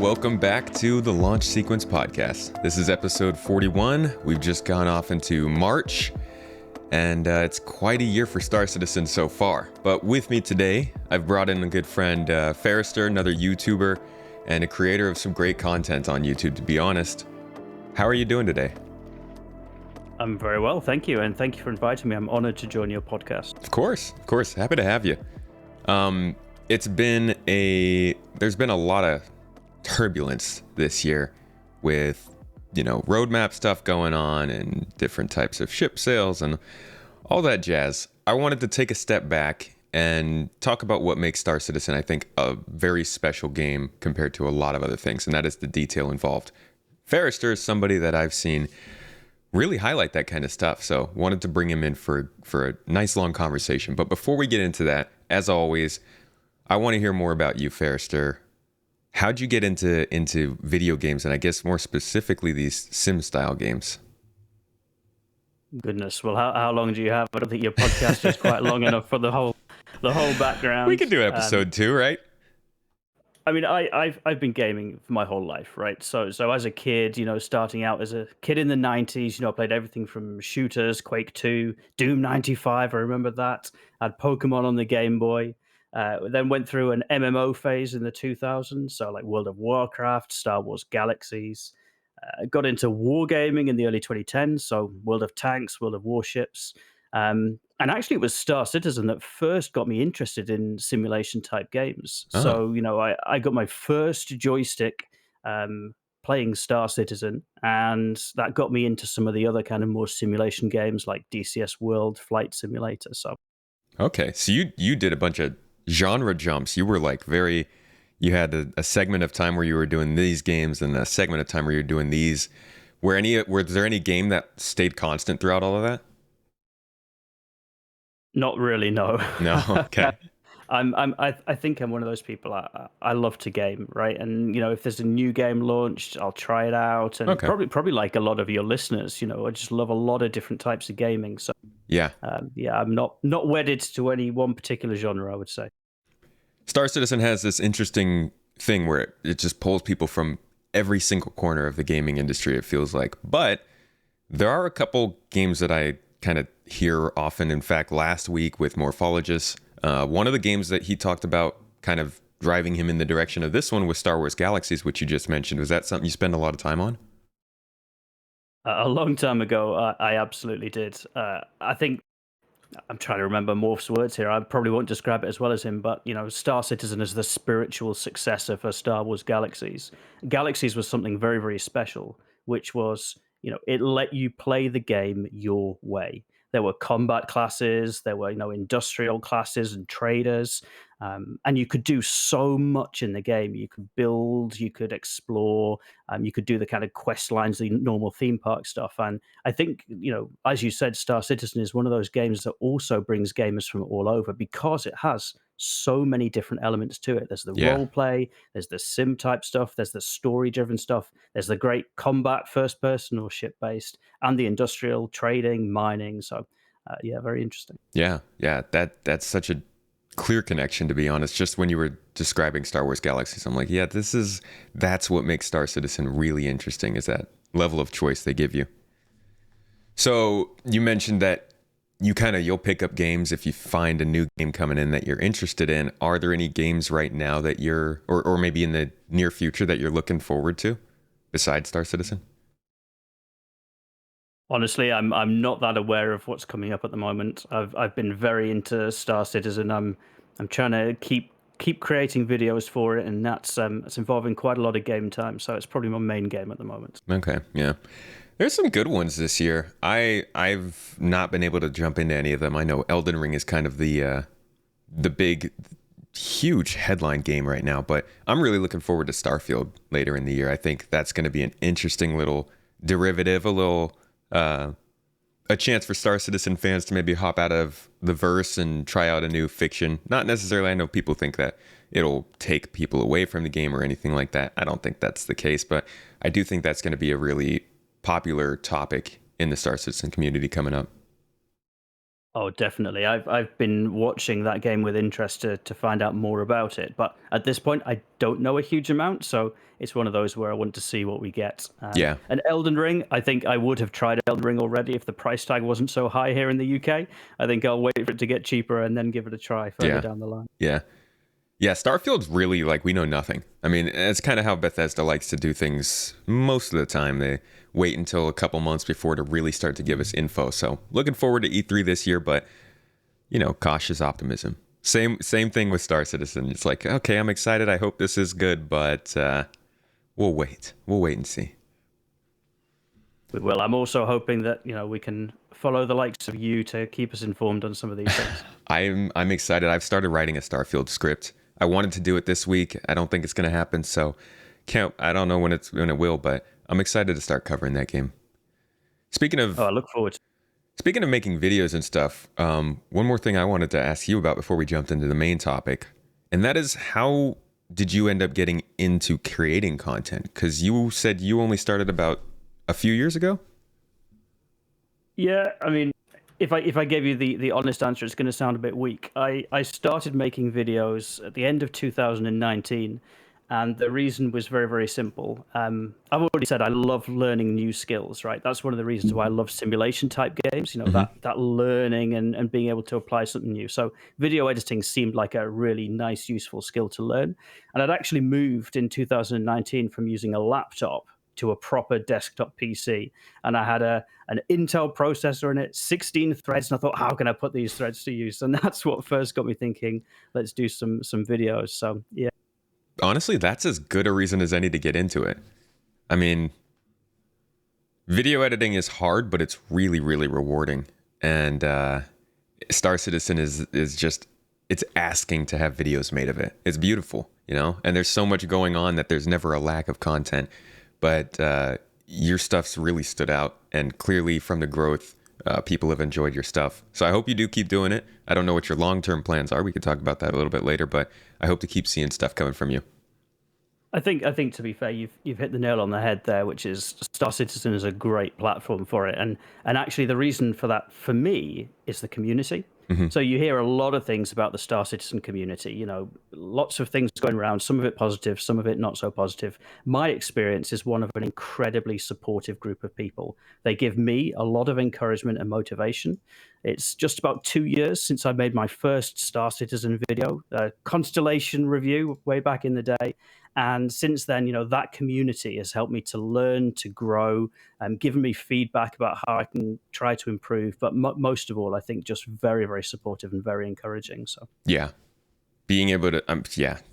welcome back to the Launch Sequence Podcast. This is episode 41. We've just gone off into March, and it's quite a year for Star Citizen so far. But with me today, I've brought in a good friend, Farrister, another YouTuber, and a creator of some great content on YouTube, to be honest. How are you doing today? I'm very well, thank you, and thank you for inviting me. I'm honored to join your podcast. Of course. Happy to have you. There's been a lot of turbulence this year with, roadmap stuff going on and different types of ship sales and all that jazz. I wanted to take a step back and talk about what makes Star Citizen, I think, a very special game compared to a lot of other things, and that is the detail involved. Farrister is somebody that I've seen really highlight that kind of stuff, so wanted to bring him in for a nice long conversation. But before we get into that, as always, I want to hear more about you, Farrister. How'd you get into video games, and I guess more specifically these sim-style games? Goodness, well, how long do you have? I don't think your podcast is quite long enough for the whole background. We could do episode 2, right? I mean, I've been gaming for my whole life, right? So as a kid, starting out as a kid in the 90s, I played everything from shooters, Quake 2, Doom 95, I remember that. I had Pokemon on the Game Boy. Then went through an MMO phase in the 2000s, so like World of Warcraft, Star Wars Galaxies. Got into wargaming in the early 2010s, so World of Tanks, World of Warships. And actually, it was Star Citizen that first got me interested in simulation-type games. Oh. So, I got my first joystick playing Star Citizen, and that got me into some of the other kind of more simulation games like DCS World, Flight Simulator. So, okay, so you did a bunch of genre jumps. You were like you had a segment of time where you were doing these games and a segment of time where you're doing these. Was there any game that stayed constant throughout all of that? Not really, no. No, okay. I think I'm one of those people. I love to game, right? And if there's a new game launched, I'll try it out. And Okay. probably like a lot of your listeners, I just love a lot of different types of gaming. So Yeah. I'm not wedded to any one particular genre, I would say. Star Citizen has this interesting thing where it just pulls people from every single corner of the gaming industry, it feels like. But there are a couple games that I kind of hear often. In fact, last week with Morphologist, one of the games that he talked about kind of driving him in the direction of this one was Star Wars Galaxies, which you just mentioned. Was that something you spend a lot of time on? A long time ago, I absolutely did. I think I'm trying to remember Morph's words here. I probably won't describe it as well as him, but Star Citizen is the spiritual successor for Star Wars Galaxies. Galaxies was something very, very special, which was, it let you play the game your way. There were combat classes, there were, industrial classes and traders, and you could do so much in the game. You could build, you could explore, you could do the kind of quest lines, the normal theme park stuff. And I think, as you said, Star Citizen is one of those games that also brings gamers from all over because it has so many different elements to it. There's the role play, there's the sim type stuff, there's the story driven stuff, there's the great combat first person or ship based, and the industrial trading, mining. So very interesting. Yeah. That's such a clear connection, to be honest. Just when you were describing Star Wars Galaxies, I'm like, yeah, that's what makes Star Citizen really interesting, is that level of choice they give you. So you mentioned that you'll pick up games if you find a new game coming in that you're interested in. Are there any games right now that you're, or maybe in the near future, that you're looking forward to besides Star Citizen? Honestly, I'm not that aware of what's coming up at the moment. I've been very into Star Citizen. I'm trying to keep creating videos for it, and that's involving quite a lot of game time. So it's probably my main game at the moment. Okay, yeah. There's some good ones this year. I've not been able to jump into any of them. I know Elden Ring is kind of the big, huge headline game right now, but I'm really looking forward to Starfield later in the year. I think that's going to be an interesting little derivative, a chance for Star Citizen fans to maybe hop out of the verse and try out a new fiction. Not necessarily, I know people think that it'll take people away from the game or anything like that. I don't think that's the case, but I do think that's going to be a really popular topic in the Star Citizen community coming up. Oh, definitely. I've been watching that game with interest to find out more about it. But at this point, I don't know a huge amount, so it's one of those where I want to see what we get. Yeah, And Elden Ring, I think I would have tried Elden Ring already if the price tag wasn't so high here in the UK. I think I'll wait for it to get cheaper and then give it a try further yeah, down the line. yeah. Yeah, Starfield's really like we know nothing. I mean, it's kind of how Bethesda likes to do things most of the time. They wait until a couple months before to really start to give us info. So looking forward to E3 this year, but cautious optimism. Same thing with Star Citizen. It's like, okay, I'm excited. I hope this is good, but we'll wait. We'll wait and see. We will. I'm also hoping that we can follow the likes of you to keep us informed on some of these things. I'm excited. I've started writing a Starfield script. I wanted to do it this week. I don't think it's going to happen, so I don't know when it will, but I'm excited to start covering that game. Speaking of Oh, I look forward to Speaking of making videos and stuff, one more thing I wanted to ask you about before we jumped into the main topic, and that is how did you end up getting into creating content? Because you said you only started about a few years ago. Yeah, I mean, if I gave you the honest answer, it's going to sound a bit weak. I started making videos at the end of 2019, and the reason was very, very simple. I've already said I love learning new skills, right? That's one of the reasons why I love simulation type games, that learning and being able to apply something new. So video editing seemed like a really nice, useful skill to learn. And I'd actually moved in 2019 from using a laptop to a proper desktop PC. And I had an Intel processor in it, 16 threads. And I thought, how can I put these threads to use? And that's what first got me thinking, let's do some videos. So yeah. Honestly, that's as good a reason as any to get into it. I mean, video editing is hard, but it's really, really rewarding. And Star Citizen is just it's asking to have videos made of it. It's beautiful, and there's so much going on that there's never a lack of content. But your stuff's really stood out, and clearly from the growth, people have enjoyed your stuff. So I hope you do keep doing it. I don't know what your long-term plans are. We could talk about that a little bit later, but I hope to keep seeing stuff coming from you. I think to be fair, you've hit the nail on the head there, which is Star Citizen is a great platform for it, and actually the reason for that for me is the community. So you hear a lot of things about the Star Citizen community, lots of things going around, some of it positive, some of it not so positive. My experience is one of an incredibly supportive group of people. They give me a lot of encouragement and motivation. It's just about 2 years since I made my first Star Citizen video, a Constellation review way back in the day. And since then, that community has helped me to learn, to grow, and given me feedback about how I can try to improve. But most of all, I think just very, very supportive and very encouraging. So Yeah. Being able to,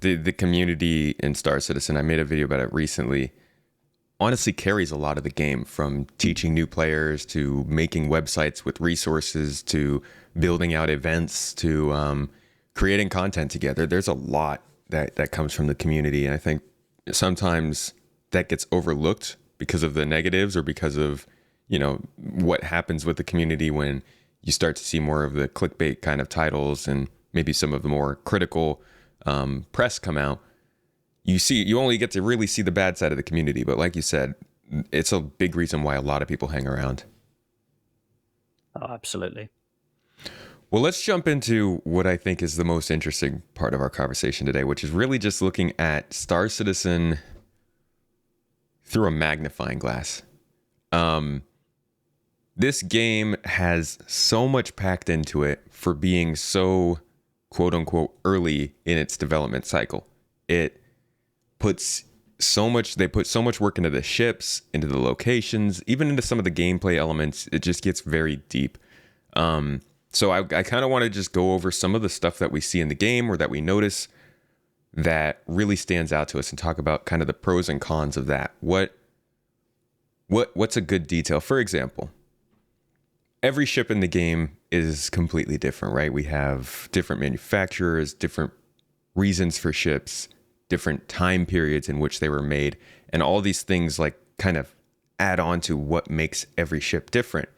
the community in Star Citizen, I made a video about it recently, honestly carries a lot of the game, from teaching new players to making websites with resources to building out events to creating content together. There's a lot that comes from the community. And I think sometimes that gets overlooked because of the negatives or because of, what happens with the community when you start to see more of the clickbait kind of titles and maybe some of the more critical press come out. You only get to really see the bad side of the community. But like you said, it's a big reason why a lot of people hang around. oh, absolutely. Well, let's jump into what I think is the most interesting part of our conversation today, which is really just looking at Star Citizen through a magnifying glass. This game has so much packed into it for being so, quote unquote, early in its development cycle. They put so much work into the ships, into the locations, even into some of the gameplay elements. It just gets very deep. So I kind of want to just go over some of the stuff that we see in the game or that we notice that really stands out to us and talk about kind of the pros and cons of that. What's a good detail? For example, every ship in the game is completely different, right? We have different manufacturers, different reasons for ships, different time periods in which they were made, and all these things like kind of add on to what makes every ship different,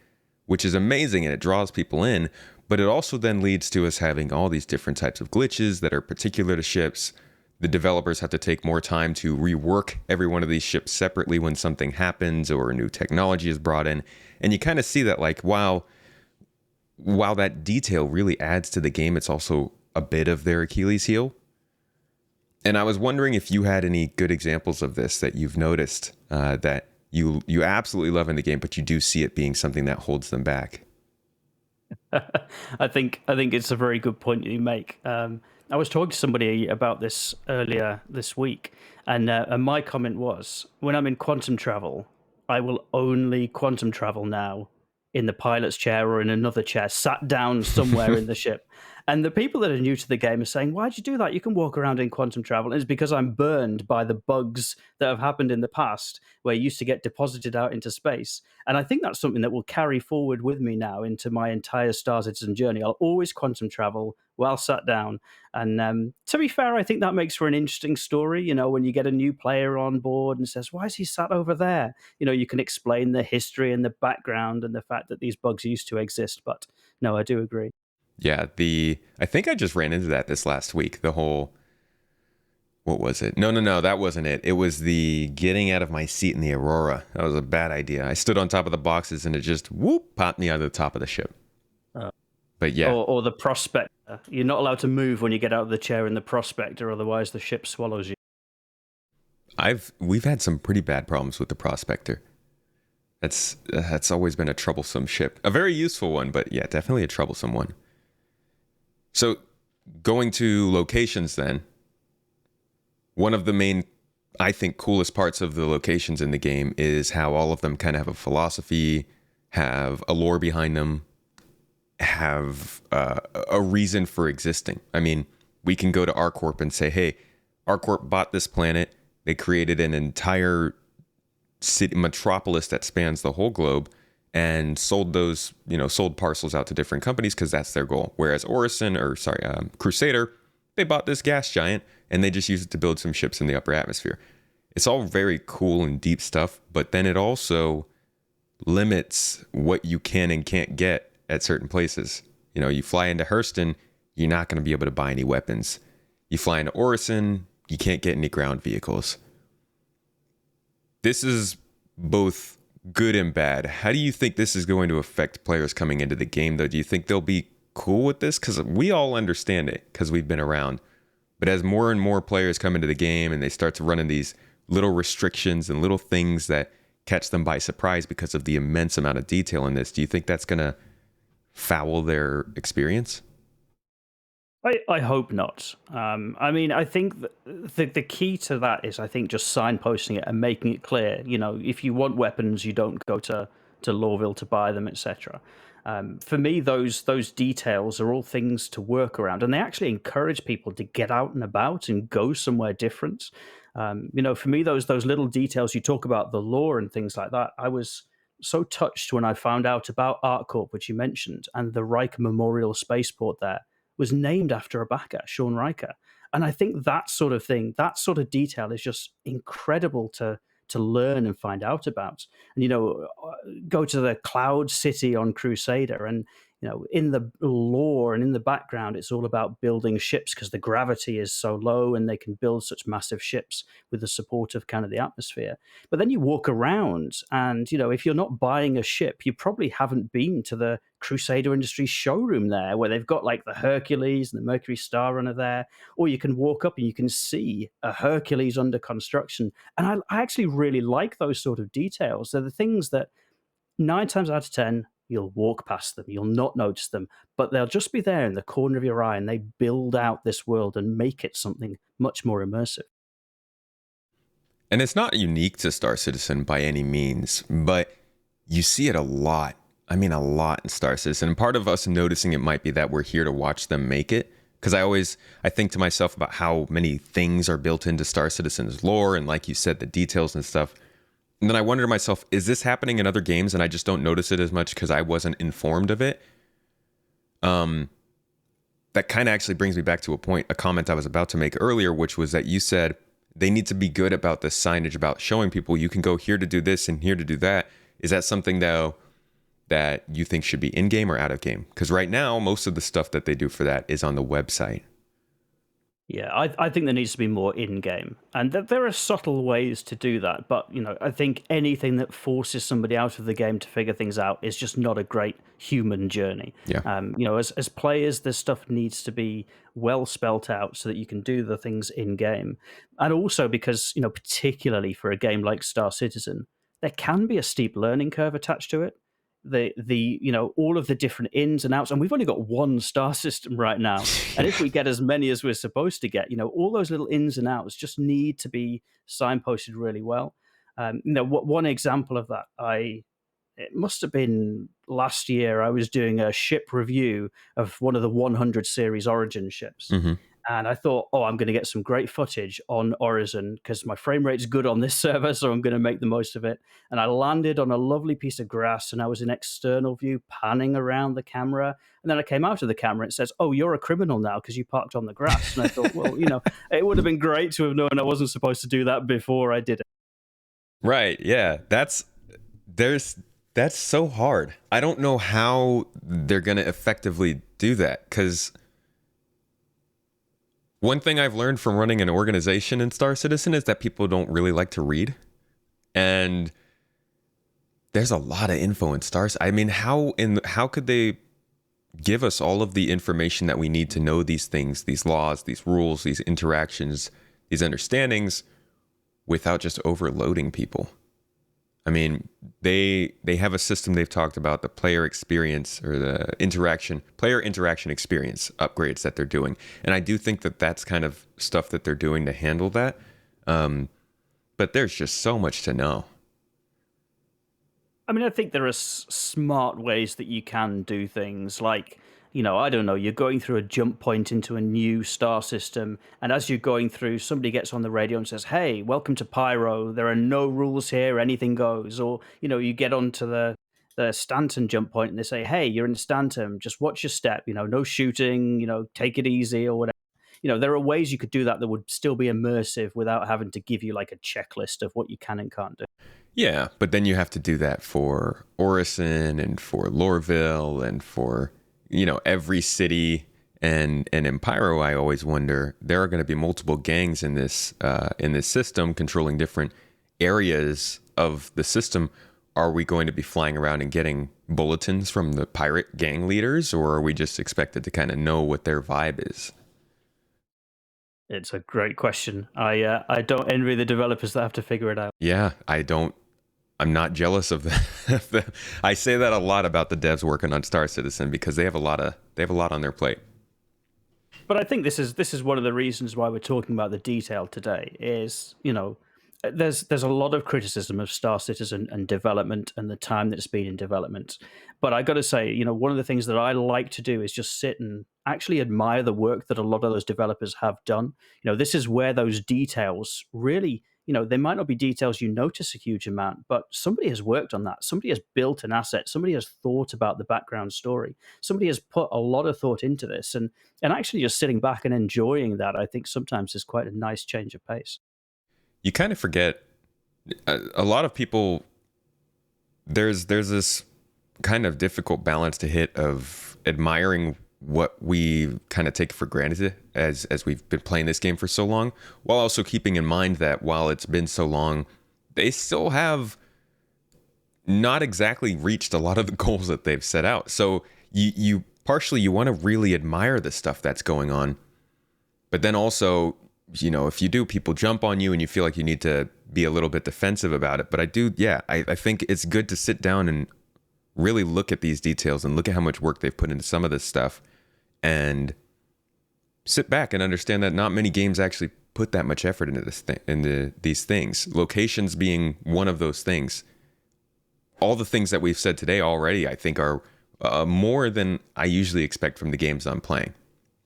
which is amazing and it draws people in. But it also then leads to us having all these different types of glitches that are particular to ships. The developers have to take more time to rework every one of these ships separately when something happens or new technology is brought in. And you kind of see that, like, wow, while that detail really adds to the game, it's also a bit of their Achilles heel. And I was wondering if you had any good examples of this that you've noticed that you absolutely love in the game, but you do see it being something that holds them back. I think it's a very good point you make. I was talking to somebody about this earlier this week, and my comment was, when I'm in quantum travel, I will only quantum travel now in the pilot's chair or in another chair, sat down somewhere in the ship. And the people that are new to the game are saying, "Why'd you do that? You can walk around in quantum travel." And it's because I'm burned by the bugs that have happened in the past, where you used to get deposited out into space. And I think that's something that will carry forward with me now into my entire Star Citizen journey. I'll always quantum travel while sat down. And to be fair, I think that makes for an interesting story. When you get a new player on board and says, "Why is he sat over there?" You can explain the history and the background and the fact that these bugs used to exist. But no, I do agree. Yeah, I think I just ran into that this last week. The whole, what was it? No, that wasn't it. It was the getting out of my seat in the Aurora. That was a bad idea. I stood on top of the boxes and it just whoop popped me out of the top of the ship. But yeah, Or the prospector. You're not allowed to move when you get out of the chair in the prospector, otherwise the ship swallows you. we've had some pretty bad problems with the Prospector. That's always been a troublesome ship. A very useful one, but yeah, definitely a troublesome one. So going to locations then, one of the main, I think, coolest parts of the locations in the game is how all of them kind of have a philosophy, have a lore behind them, have a reason for existing. I mean, we can go to ArcCorp and say, hey, ArcCorp bought this planet. They created an entire city metropolis that spans the whole globe and sold sold parcels out to different companies because that's their goal. Whereas Crusader, they bought this gas giant and they just used it to build some ships in the upper atmosphere. It's all very cool and deep stuff, but then it also limits what you can and can't get at certain places. You fly into Hurston, you're not going to be able to buy any weapons. You fly into Orison, you can't get any ground vehicles. This is both good and bad. How do you think this is going to affect players coming into the game, though? Do you think they'll be cool with this? Because we all understand it because we've been around. But as more and more players come into the game and they start to run in these little restrictions and little things that catch them by surprise because of the immense amount of detail in this, do you think that's going to foul their experience? I hope not. I think the key to that is, I think, just signposting it and making it clear. If you want weapons, you don't go to Lorville to buy them, etc. For me, those details are all things to work around, and they actually encourage people to get out and about and go somewhere different. For me, those little details you talk about, the lore and things like that. I was so touched when I found out about ArtCorp, which you mentioned, and the Riker Memorial Spaceport there was named after a backer, Sean Riker. And I think that sort of thing, that sort of detail is just incredible to learn and find out about. And go to the Cloud City on Crusader, and in the lore and in the background, it's all about building ships because the gravity is so low and they can build such massive ships with the support of kind of the atmosphere. But then you walk around and, if you're not buying a ship, you probably haven't been to the Crusader Industries showroom there, where they've got like the Hercules and the Mercury Star Runner there. Or you can walk up and you can see a Hercules under construction. And I actually really like those sort of details. They're the things that 9 times out of 10, you'll walk past them, you'll not notice them, but they'll just be there in the corner of your eye, and they build out this world and make it something much more immersive. And it's not unique to Star Citizen by any means, but you see it a lot. I mean, a lot in Star Citizen. And part of us noticing it might be that we're here to watch them make it. Because I think to myself about how many things are built into Star Citizen's lore, and like you said, the details and stuff. And then I wonder to myself, is this happening in other games and I just don't notice it as much because I wasn't informed of it? That kind of actually brings me back to a comment I was about to make earlier, which was that you said they need to be good about the signage, about showing people you can go here to do this and here to do that. Is that something, though, that you think should be in-game or out of game? Because right now, most of the stuff that they do for that is on the website. Yeah, I think there needs to be more in-game, and there are subtle ways to do that. But I think anything that forces somebody out of the game to figure things out is just not a great human journey. Yeah. As players, this stuff needs to be well spelt out so that you can do the things in game, and also because particularly for a game like Star Citizen, there can be a steep learning curve attached to it. The all of the different ins and outs, and we've only got one star system right now, and if we get as many as we're supposed to get, all those little ins and outs just need to be signposted really well. One example of that, it must have been last year, I was doing a ship review of one of the 100 series Origin ships. Hmm. And I thought, oh, I'm going to get some great footage on Horizon because my frame rate's good on this server, so I'm going to make the most of it. And I landed on a lovely piece of grass, and I was in external view, panning around the camera. And then I came out of the camera, and it says, oh, you're a criminal now because you parked on the grass. And I thought, well, it would have been great to have known I wasn't supposed to do that before I did it. Right. Yeah. That's so hard. I don't know how they're going to effectively do that, because one thing I've learned from running an organization in Star Citizen is that people don't really like to read. And there's a lot of info in Stars. I mean, how could they give us all of the information that we need to know these things, these laws, these rules, these interactions, these understandings, without just overloading people? I mean, they have a system they've talked about, the player experience, or the player interaction experience upgrades that they're doing. And I do think that that's kind of stuff that they're doing to handle that. But there's just so much to know. I mean, I think there are smart ways that you can do things like, I don't know, you're going through a jump point into a new star system, and as you're going through, somebody gets on the radio and says, hey, welcome to Pyro, there are no rules here, anything goes. Or, you get onto the Stanton jump point and they say, hey, you're in Stanton, just watch your step, no shooting, take it easy or whatever. There are ways you could do that would still be immersive without having to give you like a checklist of what you can and can't do. Yeah, but then you have to do that for Orison and for Lorville and for every city. And in Pyro, I always wonder, there are going to be multiple gangs in this system controlling different areas of the system. Are we going to be flying around and getting bulletins from the pirate gang leaders, or are we just expected to kind of know what their vibe is? It's a great question. I don't envy the developers that have to figure it out. Yeah, I'm not jealous of that. I say that a lot about the devs working on Star Citizen, because they have a lot on their plate. But I think this is one of the reasons why we're talking about the detail today. Is there's a lot of criticism of Star Citizen and development and the time that it's been in development. But I got to say, one of the things that I like to do is just sit and actually admire the work that a lot of those developers have done. This is where those details really, they might not be details you notice a huge amount, but somebody has worked on that. Somebody has built an asset. Somebody has thought about the background story. Somebody has put a lot of thought into this. And actually just sitting back and enjoying that, I think sometimes is quite a nice change of pace. You kind of forget, a lot of people, there's this kind of difficult balance to hit of admiring what we kind of take for granted as we've been playing this game for so long, while also keeping in mind that while it's been so long, they still have not exactly reached a lot of the goals that they've set out. So you partially want to really admire the stuff that's going on, but then also, if you do, people jump on you and you feel like you need to be a little bit defensive about it. But I think it's good to sit down and really look at these details and look at how much work they've put into some of this stuff, and sit back and understand that not many games actually put that much effort into these things. Locations being one of those things. All the things that we've said today already, I think, are more than I usually expect from the games I'm playing.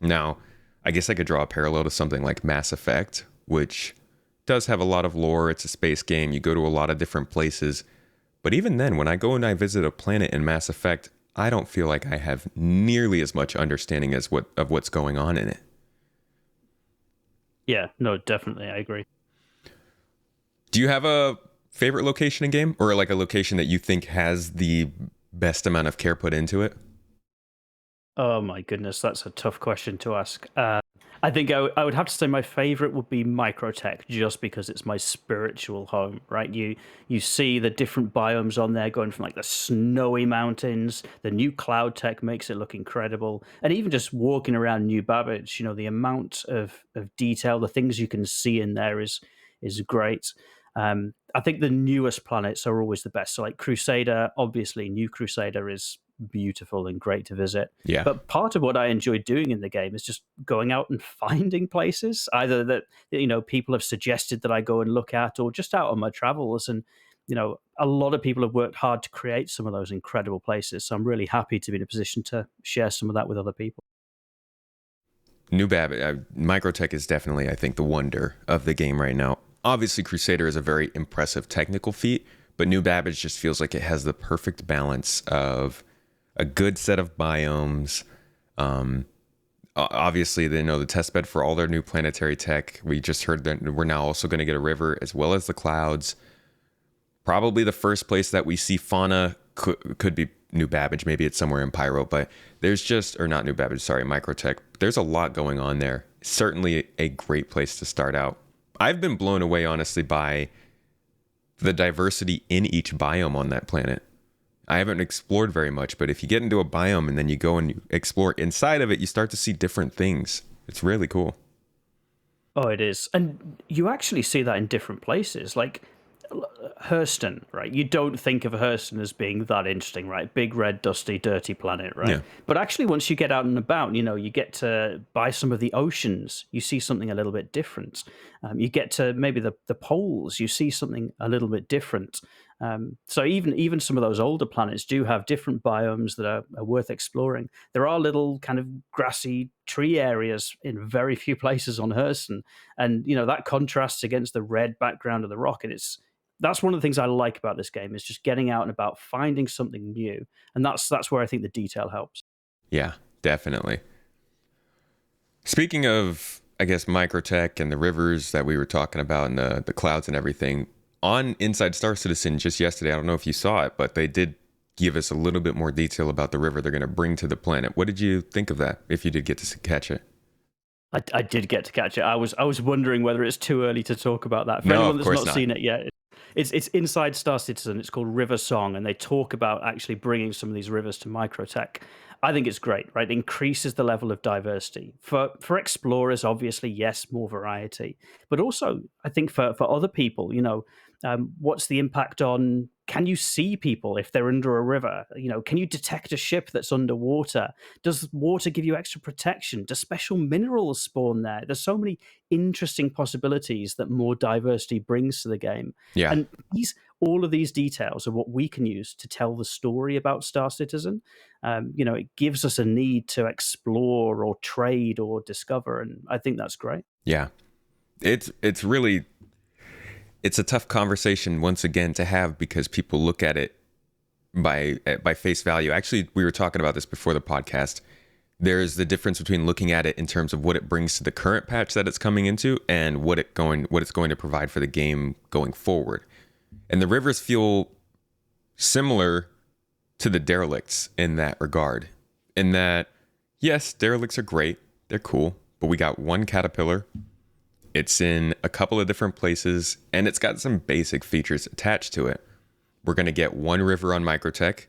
Now, I guess I could draw a parallel to something like Mass Effect, which does have a lot of lore. It's a space game. You go to a lot of different places. But even then, when I go and I visit a planet in Mass Effect, I don't feel like I have nearly as much understanding of what's going on in it. Yeah, no, definitely, I agree. Do you have a favorite location in game, or like a location that you think has the best amount of care put into it? Oh my goodness, that's a tough question to ask. I think I would have to say my favorite would be Microtech, just because it's my spiritual home, right? You see the different biomes on there, going from like the snowy mountains. The new cloud tech makes it look incredible, and even just walking around New Babbage, the amount of detail, the things you can see in there is great. I think the newest planets are always the best. So like Crusader, obviously, New Crusader is beautiful and great to visit. Yeah. But part of what I enjoy doing in the game is just going out and finding places, either that people have suggested that I go and look at, or just out on my travels. And a lot of people have worked hard to create some of those incredible places. So I'm really happy to be in a position to share some of that with other people. New Babbage, Microtech is definitely, I think, the wonder of the game right now. Obviously, Crusader is a very impressive technical feat, but New Babbage just feels like it has the perfect balance of a good set of biomes. Obviously, they know the testbed for all their new planetary tech. We just heard that we're now also going to get a river as well as the clouds. Probably the first place that we see fauna could be New Babbage. Maybe it's somewhere in Pyro, but there's just, or not New Babbage, sorry, Microtech. There's a lot going on there. Certainly a great place to start out. I've been blown away, honestly, by the diversity in each biome on that planet. I haven't explored very much, but if you get into a biome and then you go and you explore inside of it, you start to see different things. It's really cool. Oh, it is. And you actually see that in different places. Like Hurston, right? You don't think of Hurston as being that interesting, right? Big, red, dusty, dirty planet, right? Yeah. But actually, once you get out and about, you get to by some of the oceans, you see something a little bit different. You get to maybe the poles, you see something a little bit different. So even some of those older planets do have different biomes that are worth exploring. There are little kind of grassy tree areas in very few places on Hurston, and that contrasts against the red background of the rock, and that's one of the things I like about this game, is just getting out and about, finding something new, and that's where I think the detail helps. Yeah, definitely. Speaking of, I guess, Microtech and the rivers that we were talking about and the clouds and everything, on Inside Star Citizen just yesterday, I don't know if you saw it, but they did give us a little bit more detail about the river they're going to bring to the planet. What did you think of that, if you did get to catch it? I did get to catch it. I was wondering whether it's too early to talk about that. For No, anyone of that's course not seen it yet, it's Inside Star Citizen. It's called River Song, and they talk about actually bringing some of these rivers to Microtech. I think it's great, right? It increases the level of diversity. For explorers, obviously, yes, more variety. But also, I think for other people, what's the impact on, can you see people if they're under a river? Can you detect a ship that's underwater? Does water give you extra protection? Do special minerals spawn there? There's so many interesting possibilities that more diversity brings to the game. Yeah. And all of these details are what we can use to tell the story about Star Citizen. It gives us a need to explore or trade or discover, and I think that's great. Yeah. It's really, it's a tough conversation once again to have, because people look at it by face value. Actually, we were talking about this before the podcast. There's the difference between looking at it in terms of what it brings to the current patch that it's coming into and what it's going to provide for the game going forward. And the rivers feel similar to the derelicts in that regard. In that, yes, derelicts are great. They're cool. But we got one caterpillar. It's in a couple of different places, and it's got some basic features attached to it. We're going to get one river on Microtech.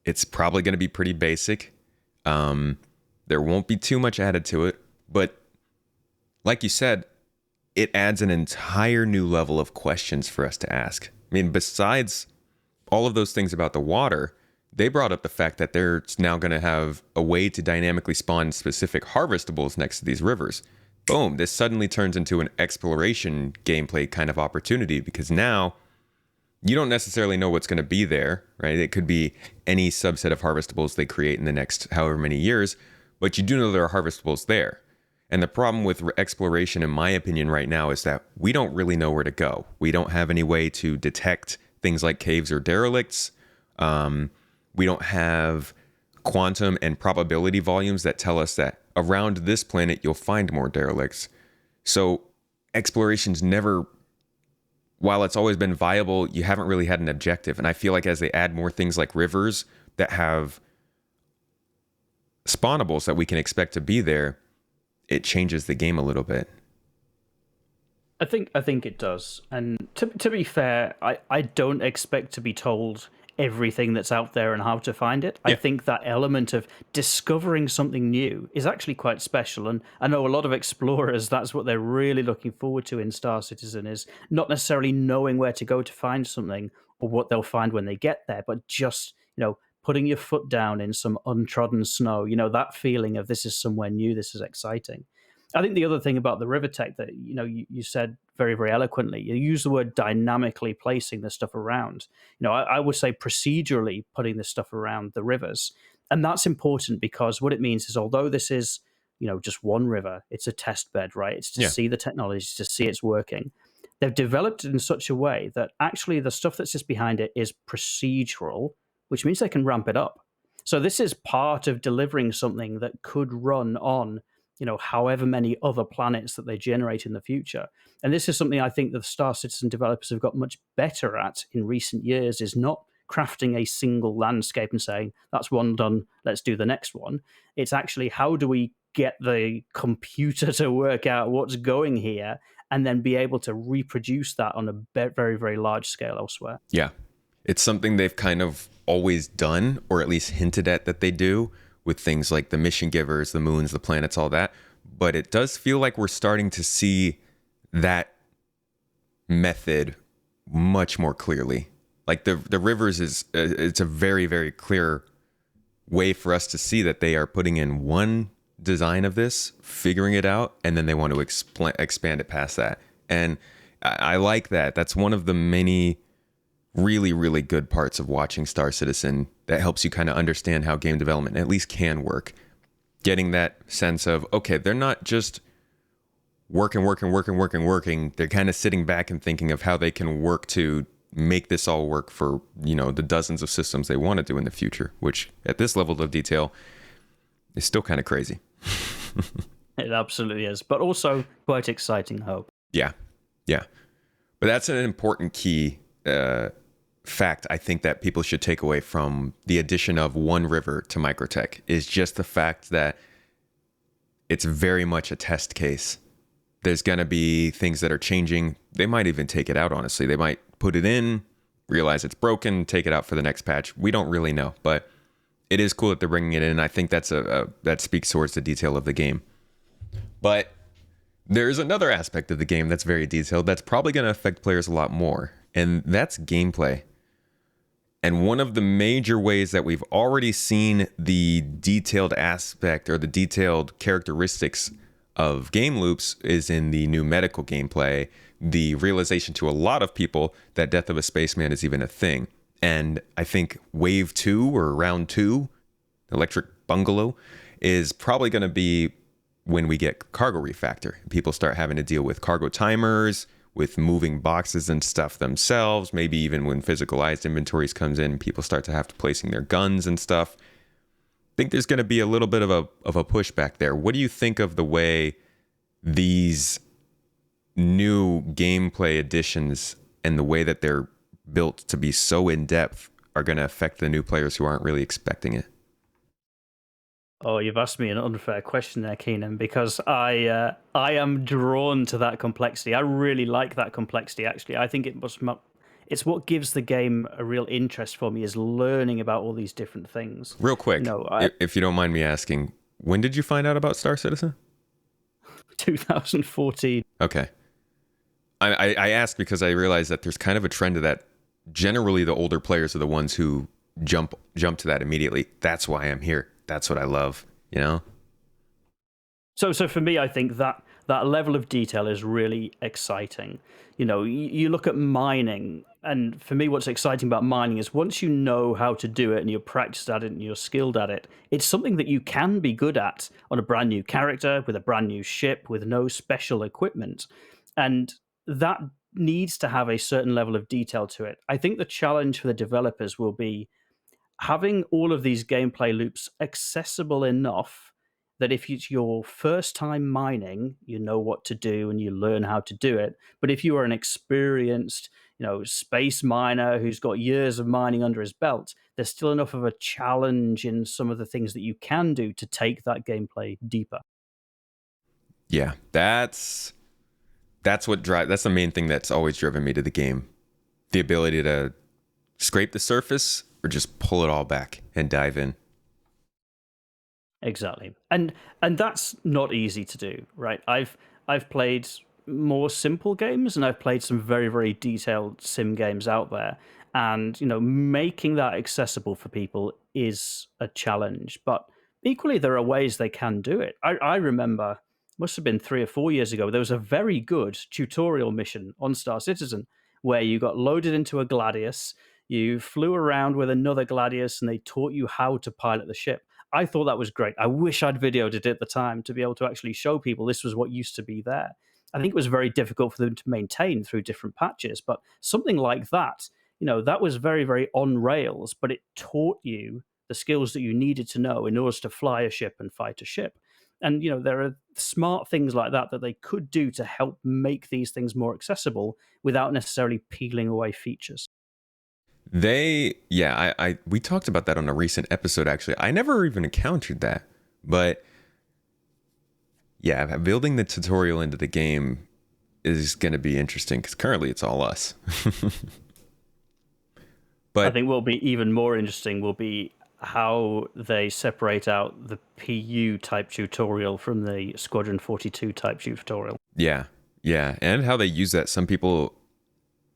It's probably going to be pretty basic. There won't be too much added to it. But like you said, it adds an entire new level of questions for us to ask. I mean, besides all of those things about the water, they brought up the fact that they're now going to have a way to dynamically spawn specific harvestables next to these rivers. Boom, this suddenly turns into an exploration gameplay kind of opportunity, because now you don't necessarily know what's going to be there, right? It could be any subset of harvestables they create in the next however many years, but you do know there are harvestables there. And the problem with exploration, in my opinion, right now is that we don't really know where to go. We don't have any way to detect things like caves or derelicts. We don't have quantum and probability volumes that tell us that around this planet you'll find more derelicts. So exploration's never, while it's always been viable, you haven't really had an objective. And I feel like as they add more things like rivers that have spawnables that we can expect to be there, it changes the game a little bit. I think it does. And to be fair, I don't expect to be told everything that's out there and how to find it. I Yeah. think that element of discovering something new is actually quite special. And I know a lot of explorers, that's what they're really looking forward to in Star Citizen, is not necessarily knowing where to go to find something or what they'll find when they get there, but just, putting your foot down in some untrodden snow, that feeling of this is somewhere new, this is exciting. I think the other thing about the river tech that you said very, very eloquently, you use the word dynamically placing this stuff around. I would say procedurally putting this stuff around the rivers, and that's important because what it means is, although this is just one river, it's a test bed, right? It's to Yeah. see the technology, to see it's working. They've developed it in such a way that actually the stuff that sits behind it is procedural, which means they can ramp it up. So this is part of delivering something that could run on however many other planets that they generate in the future. And this is something I think the Star Citizen developers have got much better at in recent years, is not crafting a single landscape and saying, that's one done, let's do the next one. It's actually, how do we get the computer to work out what's going here and then be able to reproduce that on a very, very large scale elsewhere. Yeah. It's something they've kind of always done, or at least hinted at that they do, with things like the mission givers, the moons, the planets, all that. But it does feel like we're starting to see that method much more clearly. Like the rivers is it's a very, very clear way for us to see that they are putting in one design of this, figuring it out, and then they want to expand it past that. And I like that. That's one of the many really, really good parts of watching Star Citizen that helps you kind of understand how game development at least can work. Getting that sense of, okay, they're not just working. They're kind of sitting back and thinking of how they can work to make this all work for, the dozens of systems they want to do in the future, which at this level of detail is still kind of crazy. It absolutely is, but also quite exciting, I hope. Yeah. But that's an important key fact I think that people should take away from the addition of one river to Microtech, is just the fact that it's very much a test case. There's going to be things that are changing. They might even take it out, honestly. They might put it in, realize it's broken, take it out for the next patch. We don't really know, but it is cool that they're bringing it in. I think that's that speaks towards the detail of the game. But there's another aspect of the game that's very detailed that's probably going to affect players a lot more, and that's gameplay. And one of the major ways that we've already seen the detailed aspect or the detailed characteristics of game loops is in the new medical gameplay, the realization to a lot of people that Death of a Spaceman is even a thing. And I think Wave 2 or Round 2, Electric Bungalow, is probably going to be when we get cargo refactor. People start having to deal with cargo timers, with moving boxes and stuff themselves, maybe even when physicalized inventories comes in, people start to have to placing their guns and stuff. I think there's going to be a little bit of a pushback there. What do you think of the way these new gameplay additions and the way that they're built to be so in-depth are going to affect the new players who aren't really expecting it? Oh, you've asked me an unfair question there, Keenan, because I am drawn to that complexity. I really like that complexity, actually. I think it's what gives the game a real interest for me, is learning about all these different things. Real quick, I, if you don't mind me asking, when did you find out about Star Citizen? 2014. Okay. I ask because I realize that there's kind of a trend to that. Generally, the older players are the ones who jump to that immediately. That's why I'm here. That's what I love, So for me, I think that level of detail is really exciting. You look at mining, and for me, what's exciting about mining is once you know how to do it and you're practiced at it and you're skilled at it, it's something that you can be good at on a brand new character, with a brand new ship, with no special equipment. And that needs to have a certain level of detail to it. I think the challenge for the developers will be having all of these gameplay loops accessible enough that if it's your first time mining, you know what to do and you learn how to do it. But if you are an experienced, space miner who's got years of mining under his belt, there's still enough of a challenge in some of the things that you can do to take that gameplay deeper. Yeah, that's the main thing that's always driven me to the game. The ability to scrape the surface or just pull it all back and dive in. Exactly. And that's not easy to do, right? I've played more simple games and I've played some very, very detailed sim games out there. And, making that accessible for people is a challenge. But equally there are ways they can do it. I remember, must have been 3 or 4 years ago, there was a very good tutorial mission on Star Citizen where you got loaded into a Gladius, you flew around with another Gladius, and they taught you how to pilot the ship. I thought that was great. I wish I'd videoed it at the time to be able to actually show people this was what used to be there. I think it was very difficult for them to maintain through different patches, but something like that, that was very, very on rails, but it taught you the skills that you needed to know in order to fly a ship and fight a ship. And, there are smart things like that that they could do to help make these things more accessible without necessarily peeling away features. We talked about that on a recent episode, actually. I never even encountered that. But yeah, building the tutorial into the game is going to be interesting because currently it's all us. I think what'll be even more interesting will be how they separate out the PU type tutorial from the Squadron 42 type tutorial. Yeah, yeah. And how they use that. Some people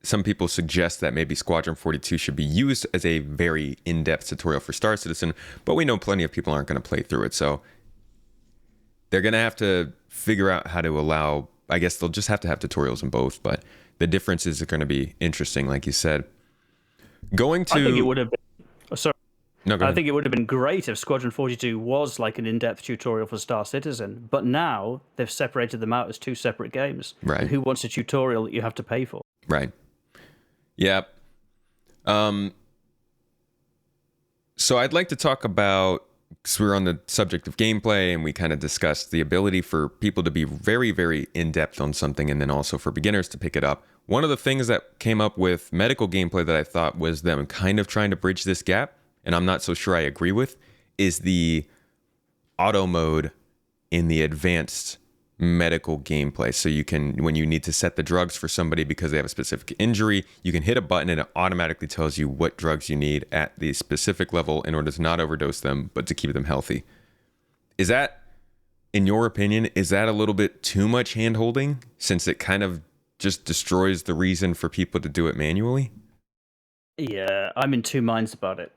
suggest that maybe Squadron 42 should be used as a very in-depth tutorial for Star Citizen, but we know plenty of people aren't going to play through it. So they're going to have to figure out how to allow, I guess they'll just have to have tutorials in both, but the differences are going to be interesting, like you said. I think it would have been... Oh, sorry. No, go ahead. I think it would have been great if Squadron 42 was like an in-depth tutorial for Star Citizen, but now they've separated them out as two separate games. Right. And who wants a tutorial that you have to pay for? Right. Yeah. So I'd like to talk about, because we were on the subject of gameplay and we kind of discussed the ability for people to be very, very in-depth on something and then also for beginners to pick it up. One of the things that came up with medical gameplay that I thought was them kind of trying to bridge this gap, and I'm not so sure I agree with, is the auto mode in the advanced medical gameplay. So you can, when you need to set the drugs for somebody because they have a specific injury, you can hit a button and it automatically tells you what drugs you need at the specific level in order to not overdose them, but to keep them healthy. Is that, in your opinion, is that a little bit too much hand-holding since it kind of just destroys the reason for people to do it manually? Yeah, I'm in two minds about it.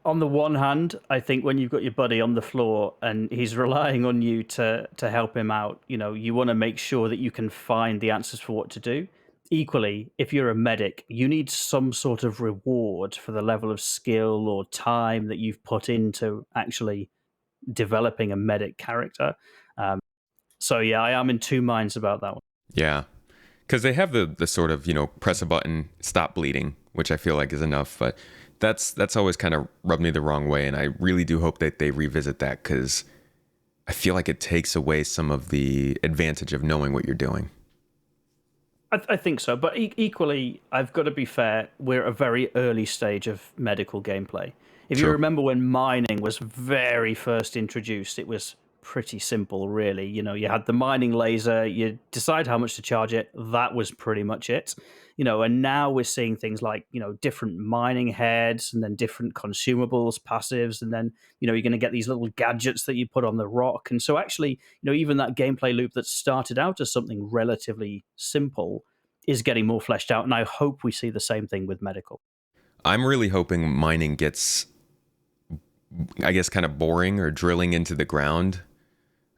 On the one hand, I think when you've got your buddy on the floor and he's relying on you to help him out, you want to make sure that you can find the answers for what to do. Equally, if you're a medic, you need some sort of reward for the level of skill or time that you've put into actually developing a medic character. So yeah, I am in two minds about that one. Yeah. Because they have the sort of, press a button, stop bleeding, which I feel like is enough. But that's always kind of rubbed me the wrong way. And I really do hope that they revisit that because I feel like it takes away some of the advantage of knowing what you're doing. I think so. But equally, I've got to be fair, we're at a very early stage of medical gameplay. If True. you remember when mining was very first introduced, it was pretty simple, really. You had the mining laser, you decide how much to charge it. That was pretty much it. And now we're seeing things like, different mining heads and then different consumables, passives. And then, you're going to get these little gadgets that you put on the rock. And so actually, even that gameplay loop that started out as something relatively simple is getting more fleshed out. And I hope we see the same thing with medical. I'm really hoping mining gets, I guess, kind of boring or drilling into the ground.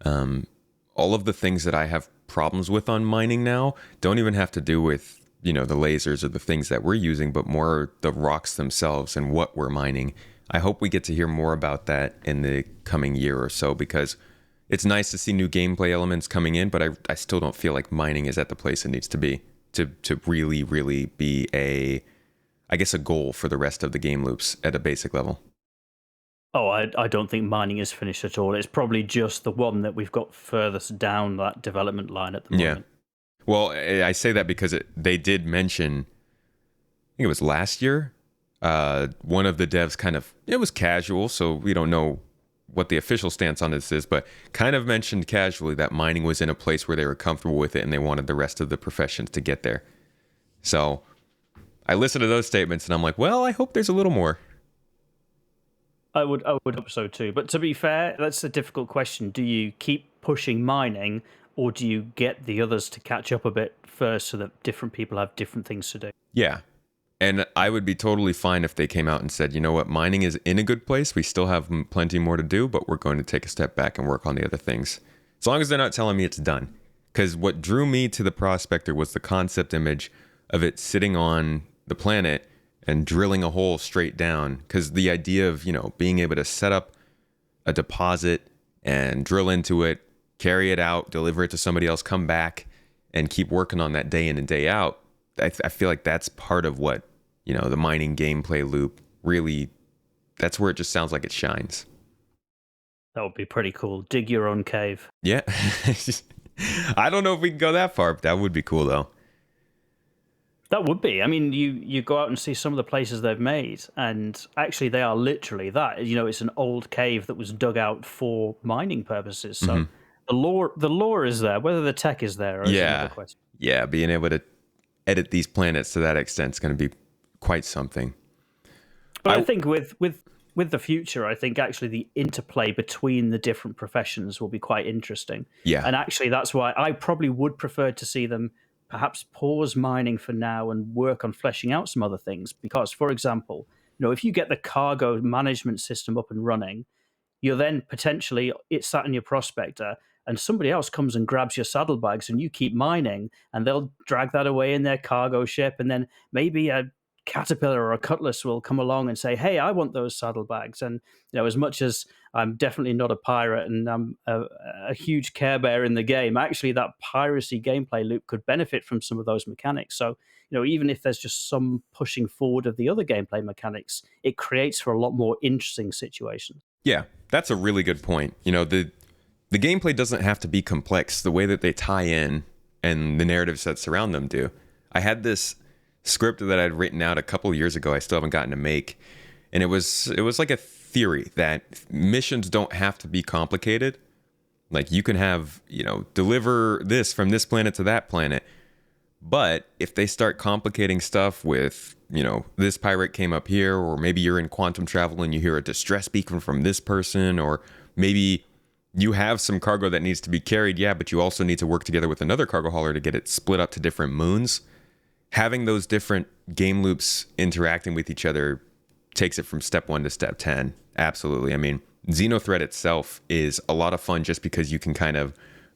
All of the things that I have problems with on mining now don't even have to do with, the lasers or the things that we're using, but more the rocks themselves and what we're mining. I hope we get to hear more about that in the coming year or so, because it's nice to see new gameplay elements coming in, but I still don't feel like mining is at the place it needs to be to really, really be a goal for the rest of the game loops at a basic level. Oh, I don't think mining is finished at all. It's probably just the one that we've got furthest down that development line at the moment. Yeah. Well, I say that because they did mention, I think it was last year, one of the devs it was casual, so we don't know what the official stance on this is, but kind of mentioned casually that mining was in a place where they were comfortable with it and they wanted the rest of the professions to get there. So I listened to those statements and I'm like, well, I hope there's a little more. I would hope so too. But to be fair, that's a difficult question. Do you keep pushing mining, or do you get the others to catch up a bit first so that different people have different things to do? Yeah. And I would be totally fine if they came out and said, you know what, mining is in a good place. We still have plenty more to do, but we're going to take a step back and work on the other things. As long as they're not telling me it's done. Because what drew me to the Prospector was the concept image of it sitting on the planet and drilling a hole straight down. Because the idea of, being able to set up a deposit and drill into it, carry it out, deliver it to somebody else, come back and keep working on that day in and day out. I feel like that's part of what, the mining gameplay loop really, that's where it just sounds like it shines. That would be pretty cool. Dig your own cave. Yeah. I don't know if we can go that far, but that would be cool though. That would be. I mean, you go out and see some of the places they've made, and actually they are literally that. It's an old cave that was dug out for mining purposes. So the lore is there. Whether the tech is there is another question. Yeah, being able to edit these planets to that extent is going to be quite something. But I think with the future, I think actually the interplay between the different professions will be quite interesting. Yeah. And actually that's why I probably would prefer to see them perhaps pause mining for now and work on fleshing out some other things. Because, for example, if you get the cargo management system up and running, you're then potentially, it's sat in your prospector, and somebody else comes and grabs your saddlebags and you keep mining, and they'll drag that away in their cargo ship, and then maybe a caterpillar or a cutlass will come along and say, hey, I want those saddlebags. And as much as I'm definitely not a pirate and I'm a huge care bear in the game, actually that piracy gameplay loop could benefit from some of those mechanics. So even if there's just some pushing forward of the other gameplay mechanics, it creates for a lot more interesting situations. Yeah, that's a really good point. The gameplay doesn't have to be complex. The way that they tie in and the narratives that surround them do. I had this script that I'd written out a couple years ago I still haven't gotten to make, and it was like a theory that missions don't have to be complicated. Like you can have deliver this from this planet to that planet, but if they start complicating stuff with this pirate came up here, or maybe you're in quantum travel and you hear a distress beacon from this person, or maybe you have some cargo that needs to be carried, but you also need to work together with another cargo hauler to get it split up to different moons. Having those different game loops interacting with each other takes it from step 1 to step 10. Absolutely. I mean, Xenothreat itself is a lot of fun just because you can kind of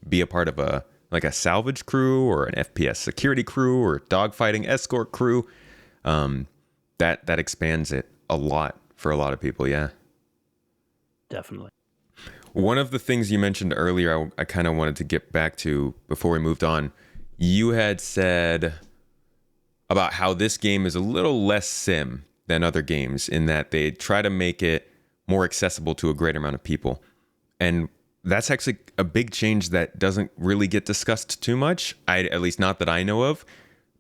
be a part of a salvage crew or an FPS security crew or dogfighting escort crew. That expands it a lot for a lot of people. Yeah. Definitely. One of the things you mentioned earlier, I kind of wanted to get back to before we moved on. You had said about how this game is a little less sim than other games in that they try to make it more accessible to a greater amount of people. And that's actually a big change that doesn't really get discussed too much, at least not that I know of.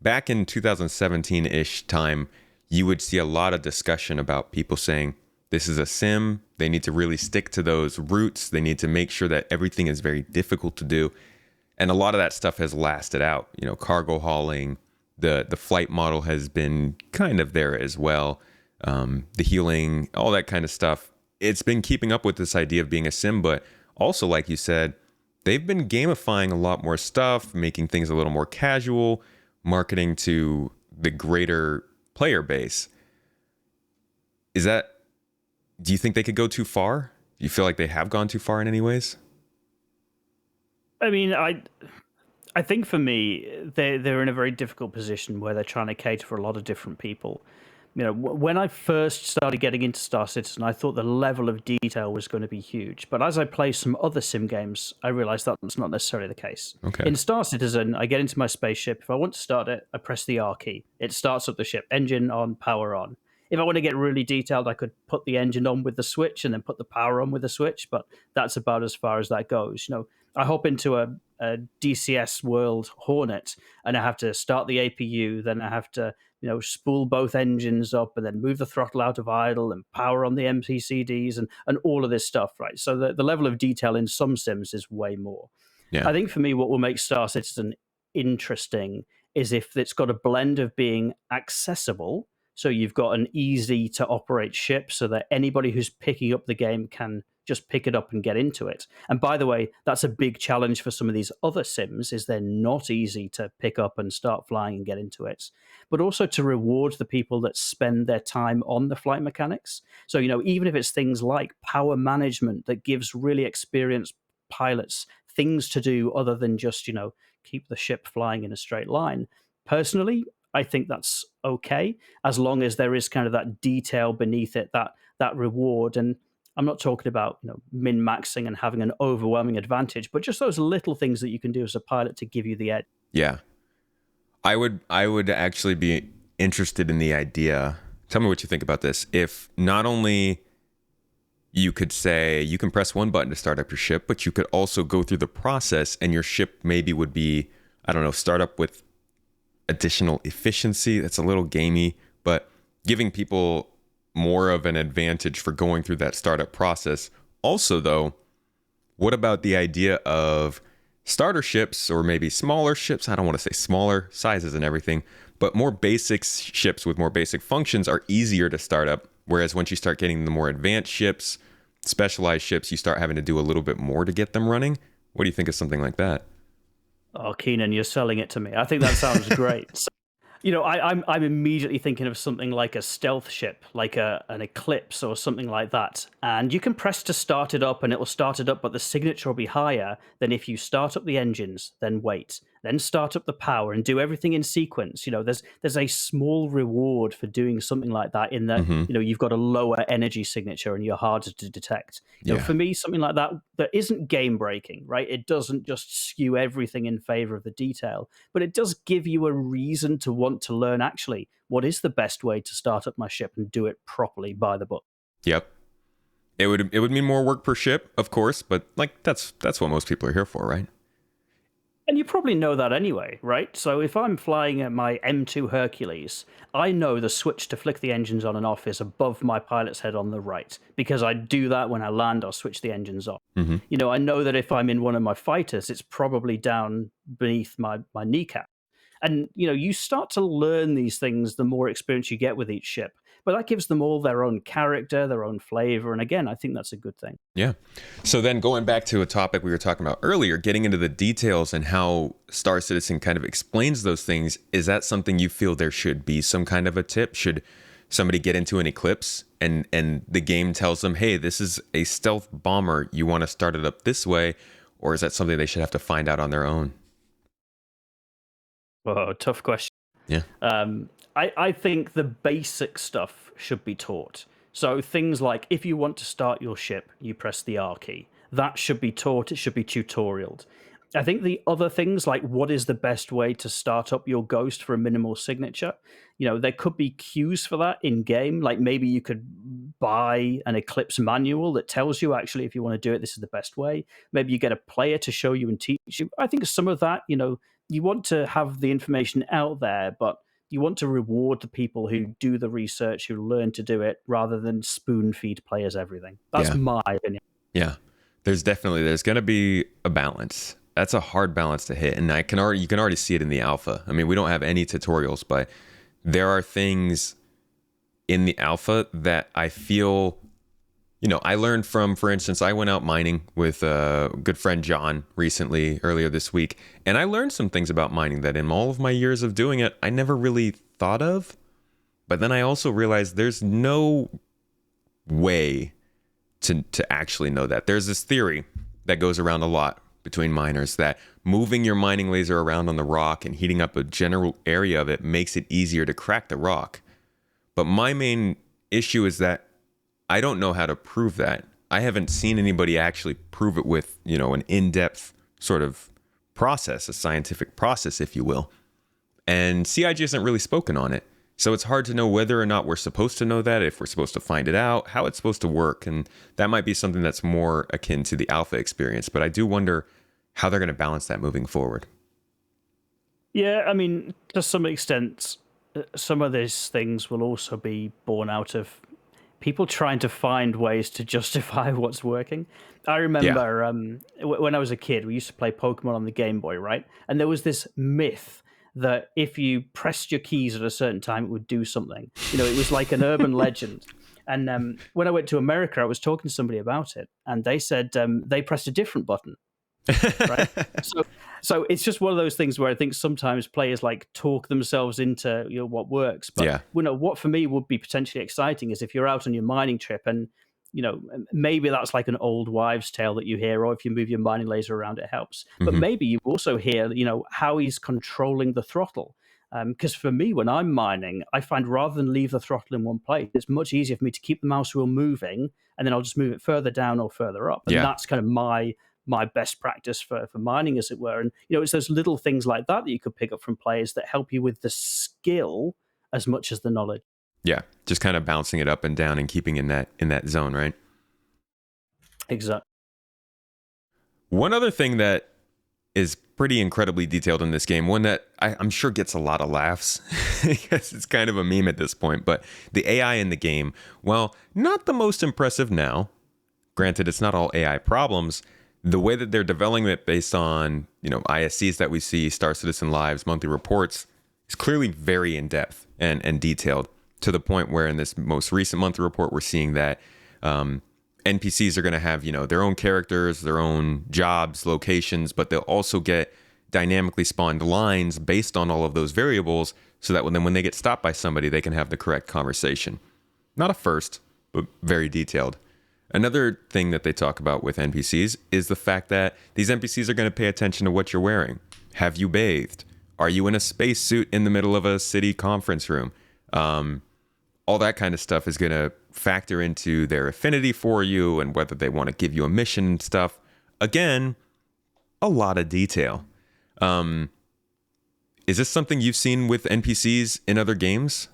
Back in 2017-ish time, you would see a lot of discussion about people saying, this is a sim, they need to really stick to those roots, they need to make sure that everything is very difficult to do. And a lot of that stuff has lasted out. Cargo hauling, the flight model has been kind of there as well. The healing, all that kind of stuff. It's been keeping up with this idea of being a sim, but also, like you said, they've been gamifying a lot more stuff, making things a little more casual, marketing to the greater player base. Do you think they could go too far? Do you feel like they have gone too far in any ways? I mean, I think for me, they're in a very difficult position where they're trying to cater for a lot of different people. When I first started getting into Star Citizen, I thought the level of detail was going to be huge. But as I play some other sim games, I realized that's not necessarily the case. Okay. In Star Citizen, I get into my spaceship. If I want to start it, I press the R key. It starts up the ship, engine on, power on. If I want to get really detailed, I could put the engine on with the switch and then put the power on with the switch, but that's about as far as that goes. I hop into a DCS World Hornet and I have to start the APU, then I have to spool both engines up and then move the throttle out of idle and power on the MPCDs and all of this stuff, right? So the level of detail in some sims is way more. Yeah. I think for me, what will make Star Citizen interesting is if it's got a blend of being accessible. So you've got an easy to operate ship so that anybody who's picking up the game can just pick it up and get into it. And by the way, that's a big challenge for some of these other sims is they're not easy to pick up and start flying and get into it, but also to reward the people that spend their time on the flight mechanics. So, even if it's things like power management that gives really experienced pilots things to do other than just, keep the ship flying in a straight line. Personally, I think that's okay, as long as there is kind of that detail beneath it, that reward. And I'm not talking about min-maxing and having an overwhelming advantage, but just those little things that you can do as a pilot to give you the edge. Yeah. I would actually be interested in the idea. Tell me what you think about this. If not only you could say you can press one button to start up your ship, but you could also go through the process and your ship maybe would be, I don't know, start up with additional efficiency. That's a little gamey, but giving people more of an advantage for going through that startup process. Also, though, what about the idea of starter ships or maybe smaller ships? I don't want to say smaller sizes and everything, but more basic ships with more basic functions are easier to start up. Whereas once you start getting the more advanced ships, specialized ships, you start having to do a little bit more to get them running. What do you think of something like that? Oh, Keenan, you're selling it to me. I think that sounds great. So, I'm immediately thinking of something like a stealth ship, like an Eclipse or something like that. And you can press to start it up and it will start it up, but the signature will be higher than if you start up the engines, then wait, then start up the power and do everything in sequence. There's a small reward for doing something like that in that, you've got a lower energy signature and you're harder to detect. For me, something like that isn't game breaking, right? It doesn't just skew everything in favor of the detail, but it does give you a reason to want to learn actually what is the best way to start up my ship and do it properly by the book. Yep. It would mean more work per ship, of course, but like that's what most people are here for, right? And you probably know that anyway, right? So if I'm flying at my M2 Hercules, I know the switch to flick the engines on and off is above my pilot's head on the right, because I do that when I land, I'll switch the engines off. I know that if I'm in one of my fighters, it's probably down beneath my kneecap. And, you start to learn these things the more experience you get with each ship. But that gives them all their own character, their own flavor. And again, I think that's a good thing. Yeah. So then going back to a topic we were talking about earlier, getting into the details and how Star Citizen kind of explains those things, is that something you feel there should be some kind of a tip? Should somebody get into an Eclipse and the game tells them, hey, this is a stealth bomber, you want to start it up this way? Or is that something they should have to find out on their own? Whoa, tough question. Yeah. I think the basic stuff should be taught. So things like if you want to start your ship, you press the R key. That should be taught. It should be tutorialed. I think the other things like what is the best way to start up your Ghost for a minimal signature, there could be cues for that in game. Like maybe you could buy an Eclipse manual that tells you actually if you want to do it, this is the best way. Maybe you get a player to show you and teach you. I think some of that, you want to have the information out there, but you want to reward the people who do the research, who learn to do it, rather than spoon feed players everything. That's my opinion. Yeah, there's going to be a balance. That's a hard balance to hit, and you can already see it in the alpha. I mean, we don't have any tutorials, but there are things in the alpha that I feel, I learned from. For instance, I went out mining with a good friend John earlier this week, and I learned some things about mining that in all of my years of doing it, I never really thought of. But then I also realized there's no way to actually know that. There's this theory that goes around a lot between miners that moving your mining laser around on the rock and heating up a general area of it makes it easier to crack the rock. But my main issue is that I don't know how to prove that. I haven't seen anybody actually prove it with, an in-depth sort of process, a scientific process, if you will. And CIG hasn't really spoken on it. So it's hard to know whether or not we're supposed to know that, if we're supposed to find it out, how it's supposed to work. And that might be something that's more akin to the alpha experience. But I do wonder how they're going to balance that moving forward. Yeah, I mean, to some extent, some of these things will also be born out of people trying to find ways to justify what's working. I Yeah. remember when I was a kid, we used to play Pokemon on the Game Boy, right? And there was this myth that if you pressed your keys at a certain time, it would do something. You know, it was like an urban legend. And when I went to America, I was talking to somebody about it, and they said they pressed a different button, right? So it's just one of those things where I think sometimes players like talk themselves into what works. But Yeah. what for me would be potentially exciting is if you're out on your mining trip and maybe that's like an old wives' tale that you hear, or if you move your mining laser around, it helps. But Mm-hmm. maybe you also hear how he's controlling the throttle. Because for me, when I'm mining, I find rather than leave the throttle in one place, it's much easier for me to keep the mouse wheel moving, and then I'll just move it further down or further up. And Yeah. that's kind of my best practice for mining, as it were. And it's those little things like that you could pick up from players that help you with the skill as much as the knowledge. Yeah. Just kind of bouncing it up and down and keeping in that zone, right? Exactly. One other thing that is pretty incredibly detailed in this game, one that I'm sure gets a lot of laughs because it's kind of a meme at this point, but the AI in the game, well, not the most impressive now. Granted, it's not all AI problems. The way that they're developing it based on, ISCs that we see, Star Citizen Lives, monthly reports, is clearly very in-depth and detailed, to the point where in this most recent monthly report, we're seeing that NPCs are going to have, their own characters, their own jobs, locations, but they'll also get dynamically spawned lines based on all of those variables, so that when they get stopped by somebody, they can have the correct conversation. Not a first, but very detailed. Another thing that they talk about with NPCs is the fact that these NPCs are going to pay attention to what you're wearing. Have you bathed? Are you in a spacesuit in the middle of a city conference room? All that kind of stuff is going to factor into their affinity for you and whether they want to give you a mission and stuff. Again, a lot of detail. Is this something you've seen with NPCs in other games?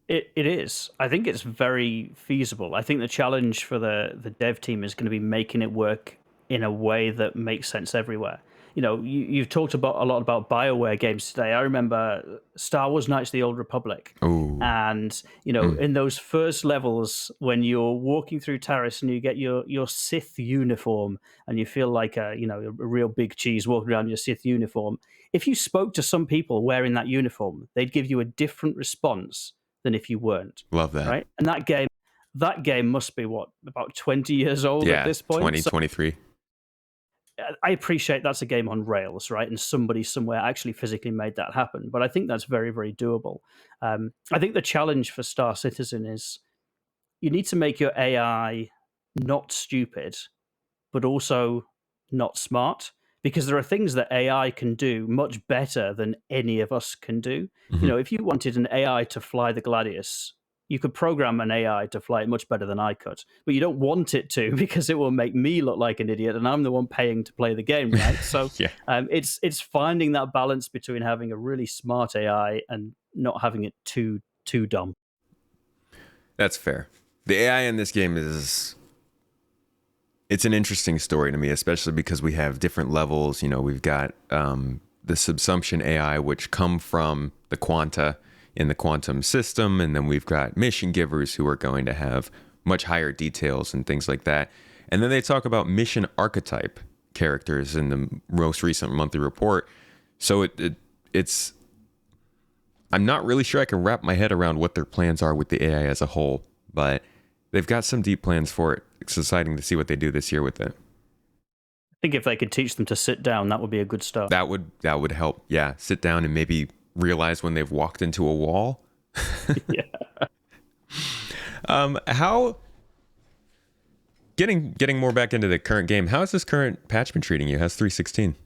It is. I think it's very feasible. I think the challenge for the dev team is going to be making it work in a way that makes sense everywhere. You've talked about a lot about BioWare games today. I remember Star Wars: Knights of the Old Republic. Ooh. And in those first levels, when you're walking through Taris and you get your Sith uniform, and you feel like a real big cheese walking around your Sith uniform. If you spoke to some people wearing that uniform, they'd give you a different response than if you weren't. Love that. Right? And that game must be about 20 years old at this point. 2023. I appreciate that's a game on rails, right? And somebody somewhere actually physically made that happen. But I think that's very, very doable. I think the challenge for Star Citizen is you need to make your AI not stupid, but also not smart, because there are things that AI can do much better than any of us can do. Mm-hmm. If you wanted an AI to fly the Gladius, you could program an AI to fly it much better than I could, but you don't want it to, because it will make me look like an idiot, and I'm the one paying to play the game, right? So Yeah. It's finding that balance between having a really smart AI and not having it too dumb. That's fair. The AI in this game it's an interesting story to me, especially because we have different levels. We've got the subsumption AI, which come from the quanta in the quantum system, and then we've got mission givers who are going to have much higher details and things like that. And then they talk about mission archetype characters in the most recent monthly report. So it's I'm not really sure I can wrap my head around what their plans are with the AI as a whole, but they've got some deep plans for it. It's exciting to see what they do this year with it. I think if they could teach them to sit down, that would be a good start. That would help. Yeah, sit down and maybe realize when they've walked into a wall. Yeah. How getting more back into the current game, how has this current patch been treating you? How's 3.16?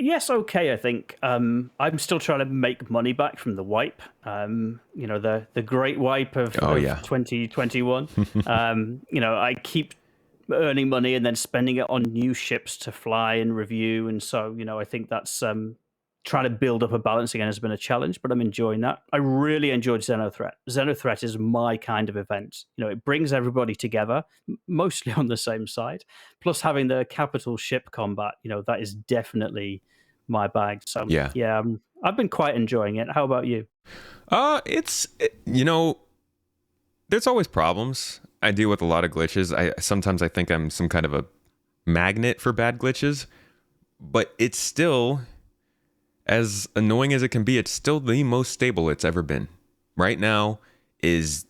Yes, okay, I think. I'm still trying to make money back from the wipe. The great wipe of 2021. I keep earning money and then spending it on new ships to fly and review. And so, I think that's trying to build up a balance again has been a challenge, but I'm enjoying that. I really enjoyed Xenothreat. Xenothreat is my kind of event. It brings everybody together, mostly on the same side. Plus, having the capital ship combat, that is definitely my bag. So Yeah. yeah, I've been quite enjoying it. How about you? There's always problems. I deal with a lot of glitches. Sometimes I think I'm some kind of a magnet for bad glitches, but it's still, as annoying as it can be, it's still the most stable it's ever been. Right now is,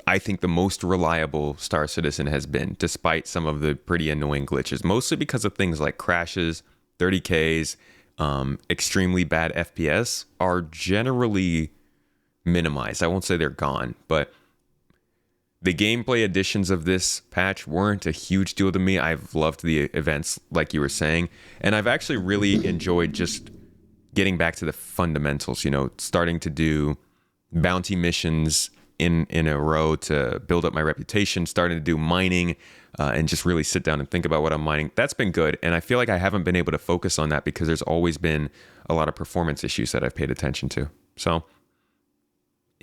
I think, the most reliable Star Citizen has been, despite some of the pretty annoying glitches, mostly because of things like crashes, 30Ks, extremely bad FPS are generally minimized. I won't say they're gone, but the gameplay additions of this patch weren't a huge deal to me. I've loved the events, like you were saying, and I've actually really enjoyed just getting back to the fundamentals, starting to do bounty missions in a row to build up my reputation, starting to do mining, and just really sit down and think about what I'm mining. That's been good, and I feel like I haven't been able to focus on that because there's always been a lot of performance issues that I've paid attention to. So,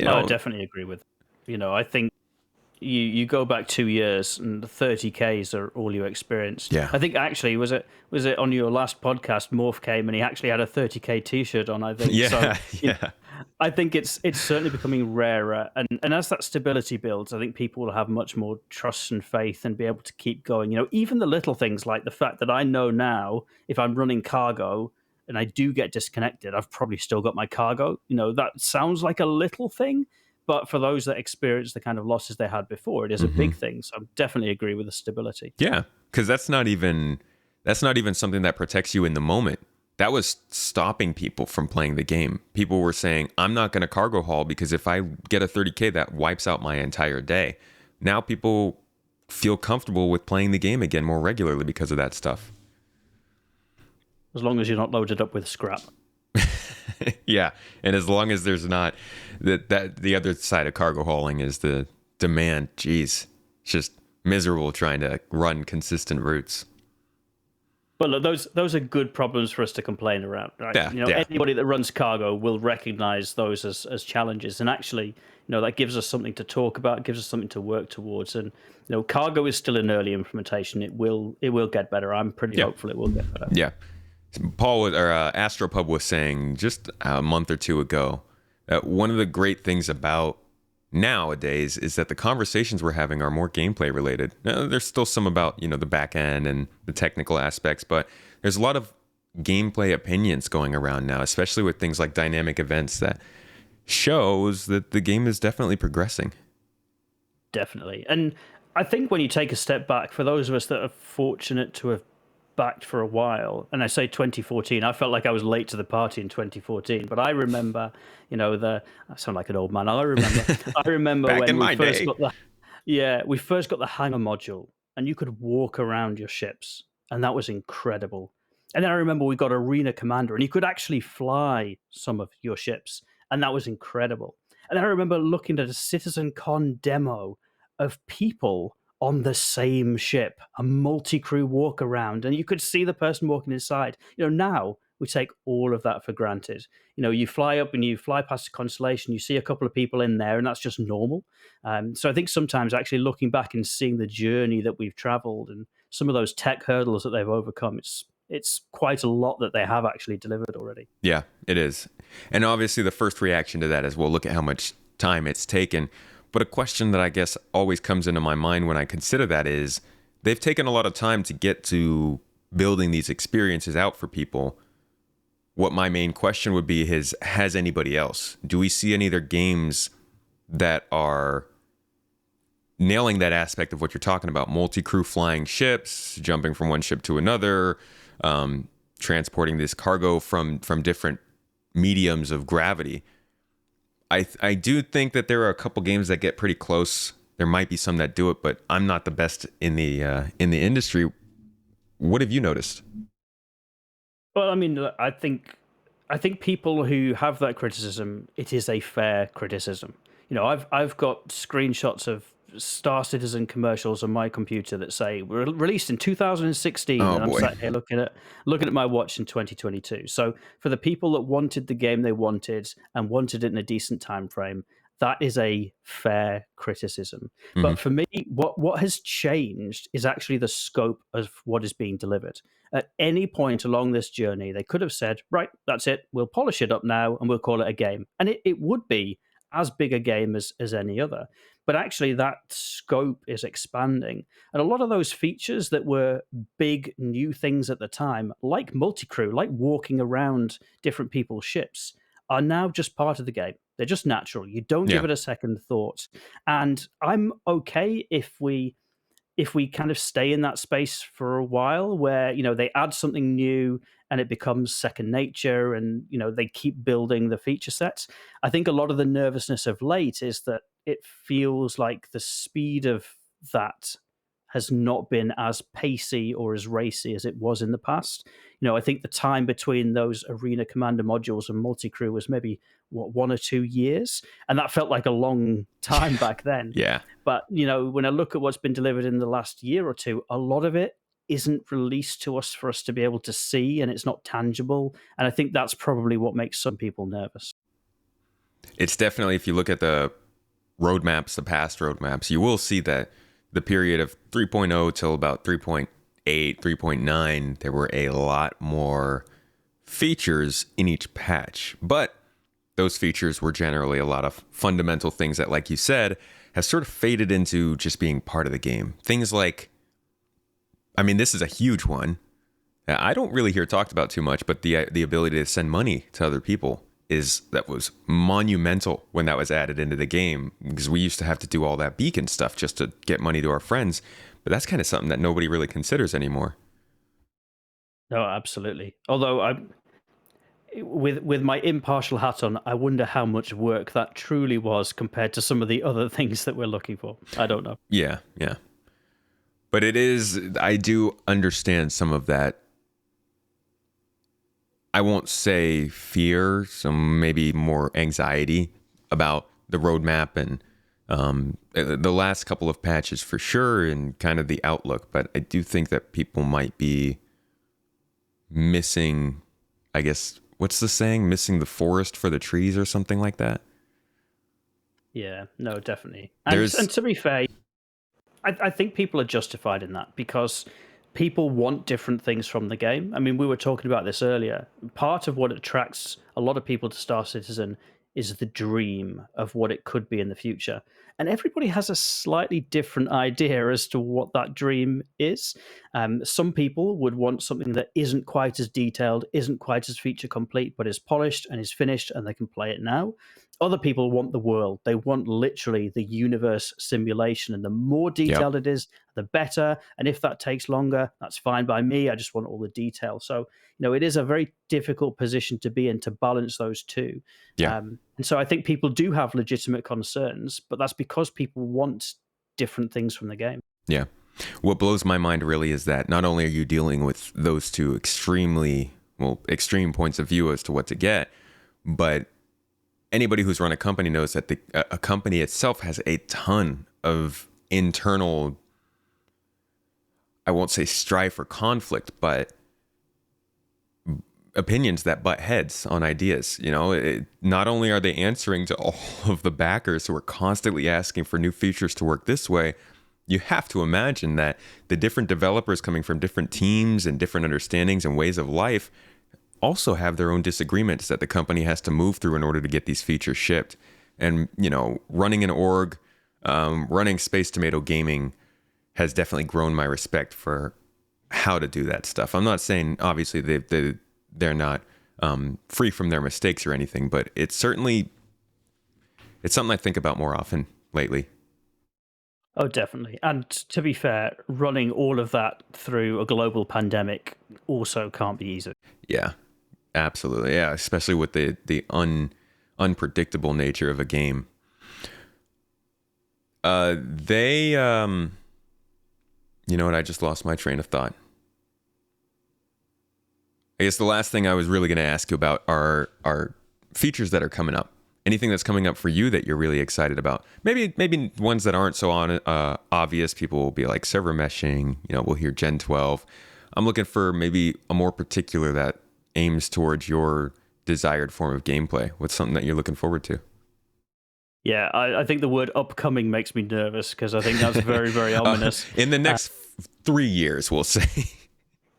I definitely agree with. I think you go back 2 years and the 30Ks are all you experienced. Yeah. I think actually was it on your last podcast, Morph came and he actually had a 30K t-shirt on, I think. Yeah, So, yeah. I think it's certainly becoming rarer, and as that stability builds, I think people will have much more trust and faith and be able to keep going. Even the little things like the fact that I know now if I'm running cargo and I do get disconnected, I've probably still got my cargo. That sounds like a little thing, but for those that experience the kind of losses they had before, it is a big thing. So I definitely agree with the stability. Yeah, because that's not even something that protects you in the moment. That was stopping people from playing the game. People were saying, I'm not going to cargo haul because if I get a 30K, that wipes out my entire day. Now people feel comfortable with playing the game again more regularly because of that stuff. As long as you're not loaded up with scrap. Yeah, and as long as there's not that the other side of cargo hauling is the demand. Jeez, it's just miserable trying to run consistent routes. But look, those are good problems for us to complain around, right? Yeah. Anybody that runs cargo will recognize those as challenges, and actually, that gives us something to talk about, gives us something to work towards. And cargo is still in early implementation. It will get better. I'm pretty hopeful it will get better. Yeah. Astropub was saying just a month or two ago that one of the great things about nowadays is that the conversations we're having are more gameplay related. Now, there's still some about, the back end and the technical aspects, but there's a lot of gameplay opinions going around now, especially with things like dynamic events that shows that the game is definitely progressing. Definitely. And I think when you take a step back, for those of us that are fortunate to have backed for a while, and I say 2014, I felt like I was late to the party in 2014, but I remember, I sound like an old man. I remember Back when in my we first day. we first got the hangar module, and you could walk around your ships, and that was incredible. And then I remember we got Arena Commander, and you could actually fly some of your ships, and that was incredible. And then I remember looking at a Citizen Con demo of people on the same ship, a multi-crew walk around, and you could see the person walking inside. Now we take all of that for granted. You fly up and you fly past a constellation, you see a couple of people in there, and that's just normal. So I think sometimes actually looking back and seeing the journey that we've traveled and some of those tech hurdles that they've overcome, it's quite a lot that they have actually delivered already. Yeah, it is. And obviously the first reaction to that is, well, look at how much time it's taken. But a question that I guess always comes into my mind when I consider that is, they've taken a lot of time to get to building these experiences out for people. What my main question would be is, has anybody else? Do we see any other games that are nailing that aspect of what you're talking about? Multi-crew flying ships, jumping from one ship to another, transporting this cargo from different mediums of gravity. I do think that there are a couple games that get pretty close. There might be some that do it, but I'm not the best in the industry. What have you noticed? Well, I mean, I think people who have that criticism, it is a fair criticism. I've got screenshots of Star Citizen commercials on my computer that say were released in 2016, Oh and I'm boy. sat here looking at my watch in 2022. So for the people that wanted the game they wanted and wanted it in a decent time frame, that is a fair criticism. Hmm. But for me, what has changed is actually the scope of what is being delivered. At any point along this journey, they could have said, right, that's it, we'll polish it up now and we'll call it a game. And it would be as big a game as any other. But actually, that scope is expanding. And a lot of those features that were big new things at the time, like multi-crew, like walking around different people's ships, are now just part of the game. They're just natural. You don't Yeah. give it a second thought. And I'm okay if we kind of stay in that space for a while where they add something new and it becomes second nature, and they keep building the feature sets. I think a lot of the nervousness of late is that it feels like the speed of that has not been as pacey or as racy as it was in the past. I think the time between those arena commander modules and multi-crew was maybe 1 or 2 years, and that felt like a long time back then. Yeah. But when I look at what's been delivered in the last year or two, a lot of it isn't released to us for us to be able to see, and it's not tangible. And I think that's probably what makes some people nervous. It's definitely, if you look at the roadmaps, the past roadmaps, you will see that the period of 3.0 till about 3.8, 3.9, there were a lot more features in each patch. But those features were generally a lot of fundamental things that, like you said, has sort of faded into just being part of the game. Things like, I mean, this is a huge one. I don't really hear talked about too much, but the ability to send money to other people that was monumental when that was added into the game, because we used to have to do all that beacon stuff just to get money to our friends. But that's kind of something that nobody really considers anymore. No, absolutely. Although with my impartial hat on, I wonder how much work that truly was compared to some of the other things that we're looking for. I don't know. Yeah, yeah. But I do understand some of that. I won't say fear, some maybe more anxiety about the roadmap and the last couple of patches for sure, and kind of the outlook. But I do think that people might be missing, I guess, what's the saying? Missing the forest for the trees or something like that. Yeah, no, definitely. And to be fair, I think people are justified in that because people want different things from the game. I mean, we were talking about this earlier. Part of what attracts a lot of people to Star Citizen is the dream of what it could be in the future. And everybody has a slightly different idea as to what that dream is. Some people would want something that isn't quite as detailed, isn't quite as feature complete, but is polished and is finished and they can play it now. Other people want the world. They want literally the universe simulation. And the more detailed it is, the better. And if that takes longer, that's fine by me. I just want all the detail. So, it is a very difficult position to be in to balance those two. Yeah. And so I think people do have legitimate concerns, but that's because people want different things from the game. Yeah. What blows my mind really is that not only are you dealing with those two extreme points of view as to what to get, but anybody who's run a company knows that a company itself has a ton of internal, I won't say strife or conflict, but opinions that butt heads on ideas. Not only are they answering to all of the backers who are constantly asking for new features to work this way, you have to imagine that the different developers coming from different teams and different understandings and ways of life also have their own disagreements that the company has to move through in order to get these features shipped. And, running an org, running Space Tomato Gaming has definitely grown my respect for how to do that stuff. I'm not saying, obviously, they're not free from their mistakes or anything, but it's something I think about more often lately. Oh, definitely. And to be fair, running all of that through a global pandemic also can't be easy. Yeah, absolutely. Yeah, especially with the unpredictable nature of a game. You know what? I just lost my train of thought. I guess the last thing I was really going to ask you about are features that are coming up anything that's coming up for you that you're really excited about? Maybe ones that aren't so obvious. People will be like server meshing. We'll hear Gen 12. I'm looking for maybe a more particular that aims towards your desired form of gameplay. What's something that you're looking forward to? Yeah, I think the word upcoming makes me nervous because I think that's very, very ominous. In the next 3 years, we'll say.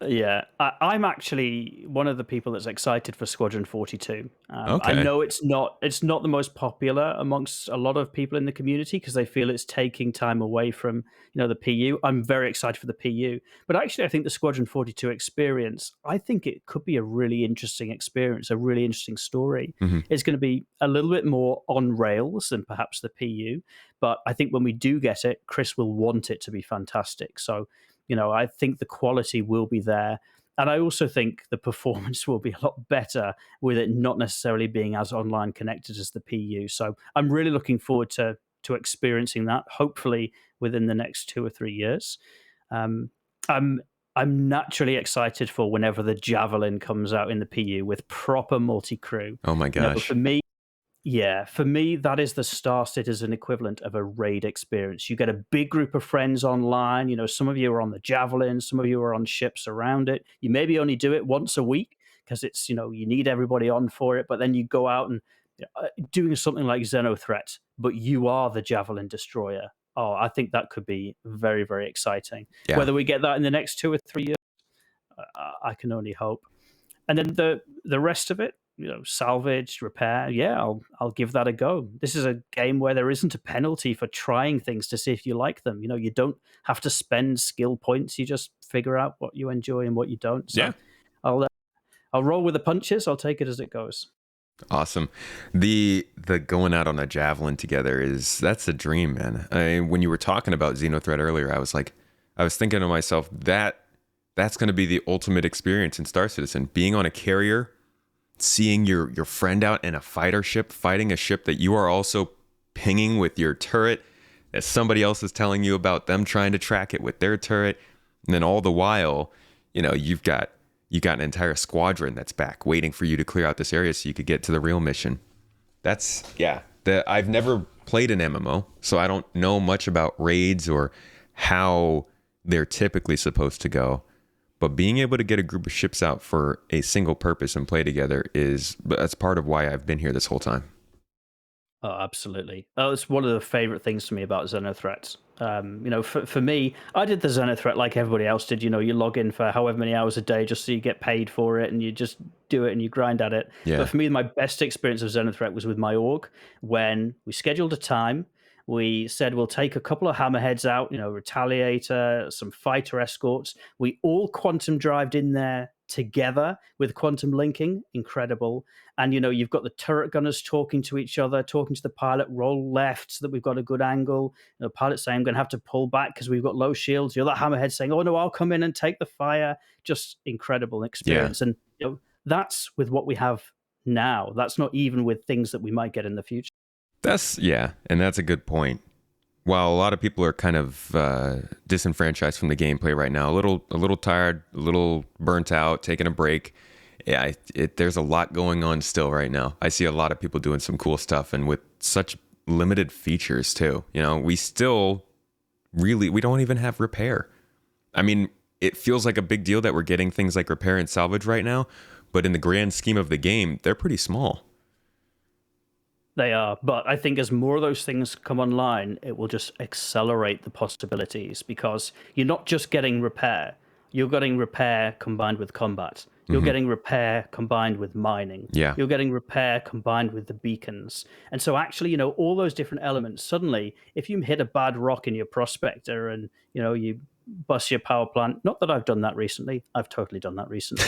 Yeah, I'm actually one of the people that's excited for Squadron 42. I Okay. know it's not the most popular amongst a lot of people in the community because they feel it's taking time away from the PU. I'm very excited for the PU, but actually I think the Squadron 42 experience, I think it could be a really interesting experience, a really interesting story. Mm-hmm. It's going to be a little bit more on rails than perhaps the PU, but I think when we do get it, Chris will want it to be fantastic. So I think the quality will be there. And I also think the performance will be a lot better with it not necessarily being as online connected as the PU. So I'm really looking forward to experiencing that, hopefully within the next 2 or 3 years. Um, I'm naturally excited for whenever the Javelin comes out in the PU with proper multi-crew. Oh my gosh. For me, that is the Star Citizen equivalent of a raid experience. You get a big group of friends online. Some of you are on the Javelin, some of you are on ships around it. You maybe only do it once a week because it's, you need everybody on for it. But then you go out and doing something like Xenothreat, but you are the Javelin destroyer. Oh, I think that could be very, very exciting. Yeah. Whether we get that in the next 2 or 3 years, I can only hope. And then the rest of it, salvage, repair, yeah, I'll give that a go. This is a game where there isn't a penalty for trying things to see if you like them. You don't have to spend skill points. You just figure out what you enjoy and what you don't. So Yeah. I'll roll with the punches. I'll take it as it goes. Awesome. The going out on a Javelin together that's a dream, man. When you were talking about Xenothreat earlier, I was thinking to myself that's going to be the ultimate experience in Star Citizen. Being on a carrier, seeing your friend out in a fighter ship, fighting a ship that you are also pinging with your turret, as somebody else is telling you about them trying to track it with their turret. And then all the while, you've got an entire squadron that's back waiting for you to clear out this area so you could get to the real mission. I've never played an MMO, so I don't know much about raids or how they're typically supposed to go. But being able to get a group of ships out for a single purpose and play together that's part of why I've been here this whole time. Oh, absolutely. Oh, it's one of the favorite things to me about Xenothreat. For me, I did the Xenothreat like everybody else did. You log in for however many hours a day just so you get paid for it, and you just do it and you grind at it. Yeah. But for me, my best experience of Xenothreat was with my org when we scheduled a time. We said we'll take a couple of hammerheads out, Retaliator, some fighter escorts. We all quantum drived in there together with quantum linking. Incredible. And, you've got the turret gunners talking to each other, talking to the pilot, roll left so that we've got a good angle. The pilot saying, I'm going to have to pull back because we've got low shields. The other hammerhead saying, oh, no, I'll come in and take the fire. Just incredible experience. Yeah. And that's with what we have now. That's not even with things that we might get in the future. And that's a good point. While a lot of people are kind of disenfranchised from the gameplay right now, a little tired, a little burnt out, taking a break. Yeah, there's a lot going on still right now. I see a lot of people doing some cool stuff, and with such limited features too. We still we don't even have repair. I mean, it feels like a big deal that we're getting things like repair and salvage right now, but in the grand scheme of the game, they're pretty small. They are, but I think as more of those things come online, it will just accelerate the possibilities because you're not just getting repair. You're getting repair combined with combat. You're getting repair combined with mining. Yeah. You're getting repair combined with the beacons. And so actually, all those different elements, suddenly, if you hit a bad rock in your prospector and, you bust your power plant, not that I've done that recently. I've totally done that recently.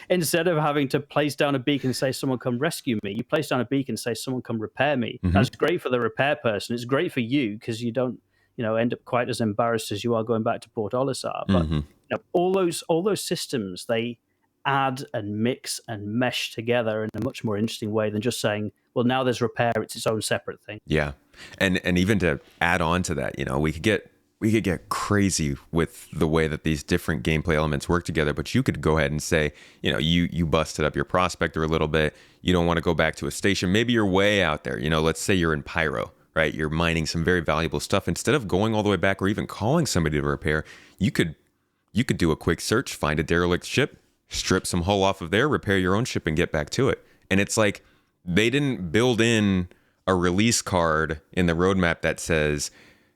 Instead of having to place down a beacon and say, someone come rescue me, you place down a beacon and say, someone come repair me. That's great for the repair person. It's great for you because you don't, end up quite as embarrassed as you are going back to Port Olisar. But all those systems, they add and mix and mesh together in a much more interesting way than just saying, well, now there's repair, it's its own separate thing. Yeah. And even to add on to that, we could get we could get crazy with the way that these different gameplay elements work together. But you could go ahead and say, you busted up your prospector a little bit. You don't want to go back to a station. Maybe you're way out there. Let's say you're in Pyro, right? You're mining some very valuable stuff. Instead of going all the way back or even calling somebody to repair, you could do a quick search, find a derelict ship, strip some hull off of there, repair your own ship, and get back to it. And it's like they didn't build in a release card in the roadmap that says,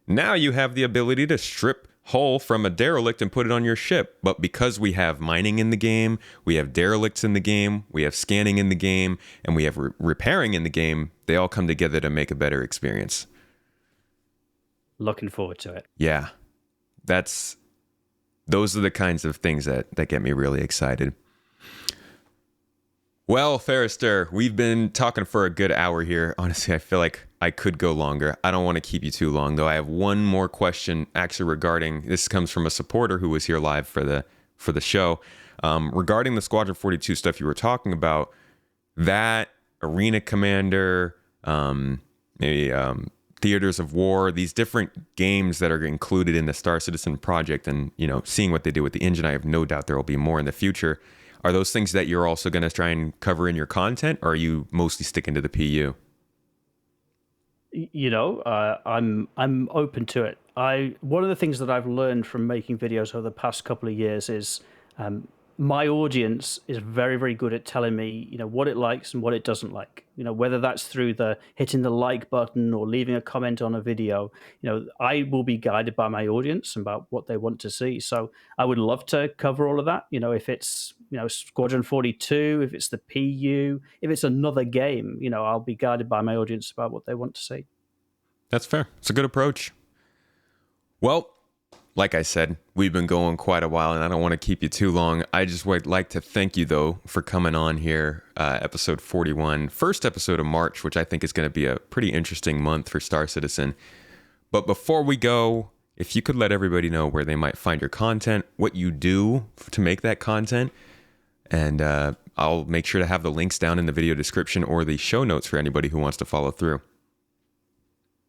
now you have the ability to strip hull from a derelict and put it on your ship. But because we have mining in the game, we have derelicts in the game, we have scanning in the game, and we have repairing in the game, they all come together to make a better experience. Looking forward to it. Yeah, those are the kinds of things that get me really excited. Well, Farrister, we've been talking for a good hour here. Honestly, I feel like I could go longer. I don't want to keep you too long, though. I have one more question actually regarding, this comes from a supporter who was here live for the show. Regarding the Squadron 42 stuff you were talking about, that Arena Commander, maybe Theaters of War, these different games that are included in the Star Citizen project, and seeing what they do with the engine, I have no doubt there will be more in the future. Are those things that you're also going to try and cover in your content, or are you mostly sticking to the PU? I'm open to it. One of the things that I've learned from making videos over the past couple of years is my audience is very, very good at telling me, what it likes and what it doesn't like. Whether that's through the hitting the like button or leaving a comment on a video, I will be guided by my audience about what they want to see. So I would love to cover all of that. If it's, Squadron 42, if it's the PU, if it's another game, I'll be guided by my audience about what they want to see. That's fair. It's a good approach. Well, like I said, we've been going quite a while, and I don't want to keep you too long. I just would like to thank you, though, for coming on here, episode 41, first episode of March, which I think is going to be a pretty interesting month for Star Citizen. But before we go, if you could let everybody know where they might find your content, what you do to make that content, and I'll make sure to have the links down in the video description or the show notes for anybody who wants to follow through.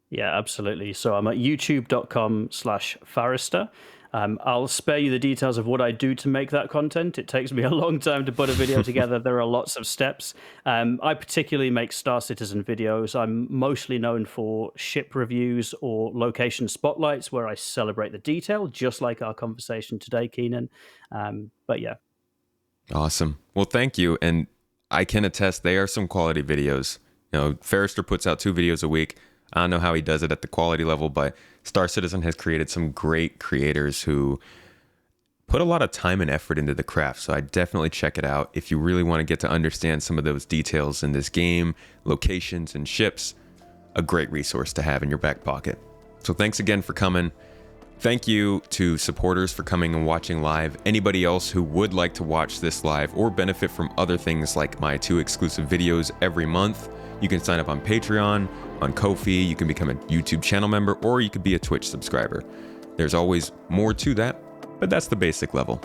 Yeah, absolutely. So I'm at youtube.com/Farrister. I'll spare you the details of what I do to make that content. It takes me a long time to put a video together. There are lots of steps. I particularly make Star Citizen videos. I'm mostly known for ship reviews or location spotlights where I celebrate the detail, just like our conversation today, Keenan. But yeah. Awesome. Well, thank you. And I can attest they are some quality videos. Farrister puts out 2 videos a week. I don't know how he does it at the quality level, but Star Citizen has created some great creators who put a lot of time and effort into the craft. So I definitely check it out. If you really want to get to understand some of those details in this game, locations and ships, a great resource to have in your back pocket. So thanks again for coming. Thank you to supporters for coming and watching live. Anybody else who would like to watch this live or benefit from other things like my 2 exclusive videos every month, you can sign up on Patreon, on Ko-fi, you can become a YouTube channel member, or you could be a Twitch subscriber. There's always more to that, but that's the basic level.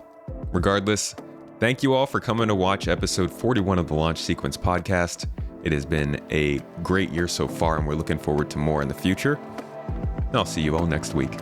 Regardless, thank you all for coming to watch episode 41 of the Launch Sequence podcast. It has been a great year so far, and we're looking forward to more in the future. And I'll see you all next week.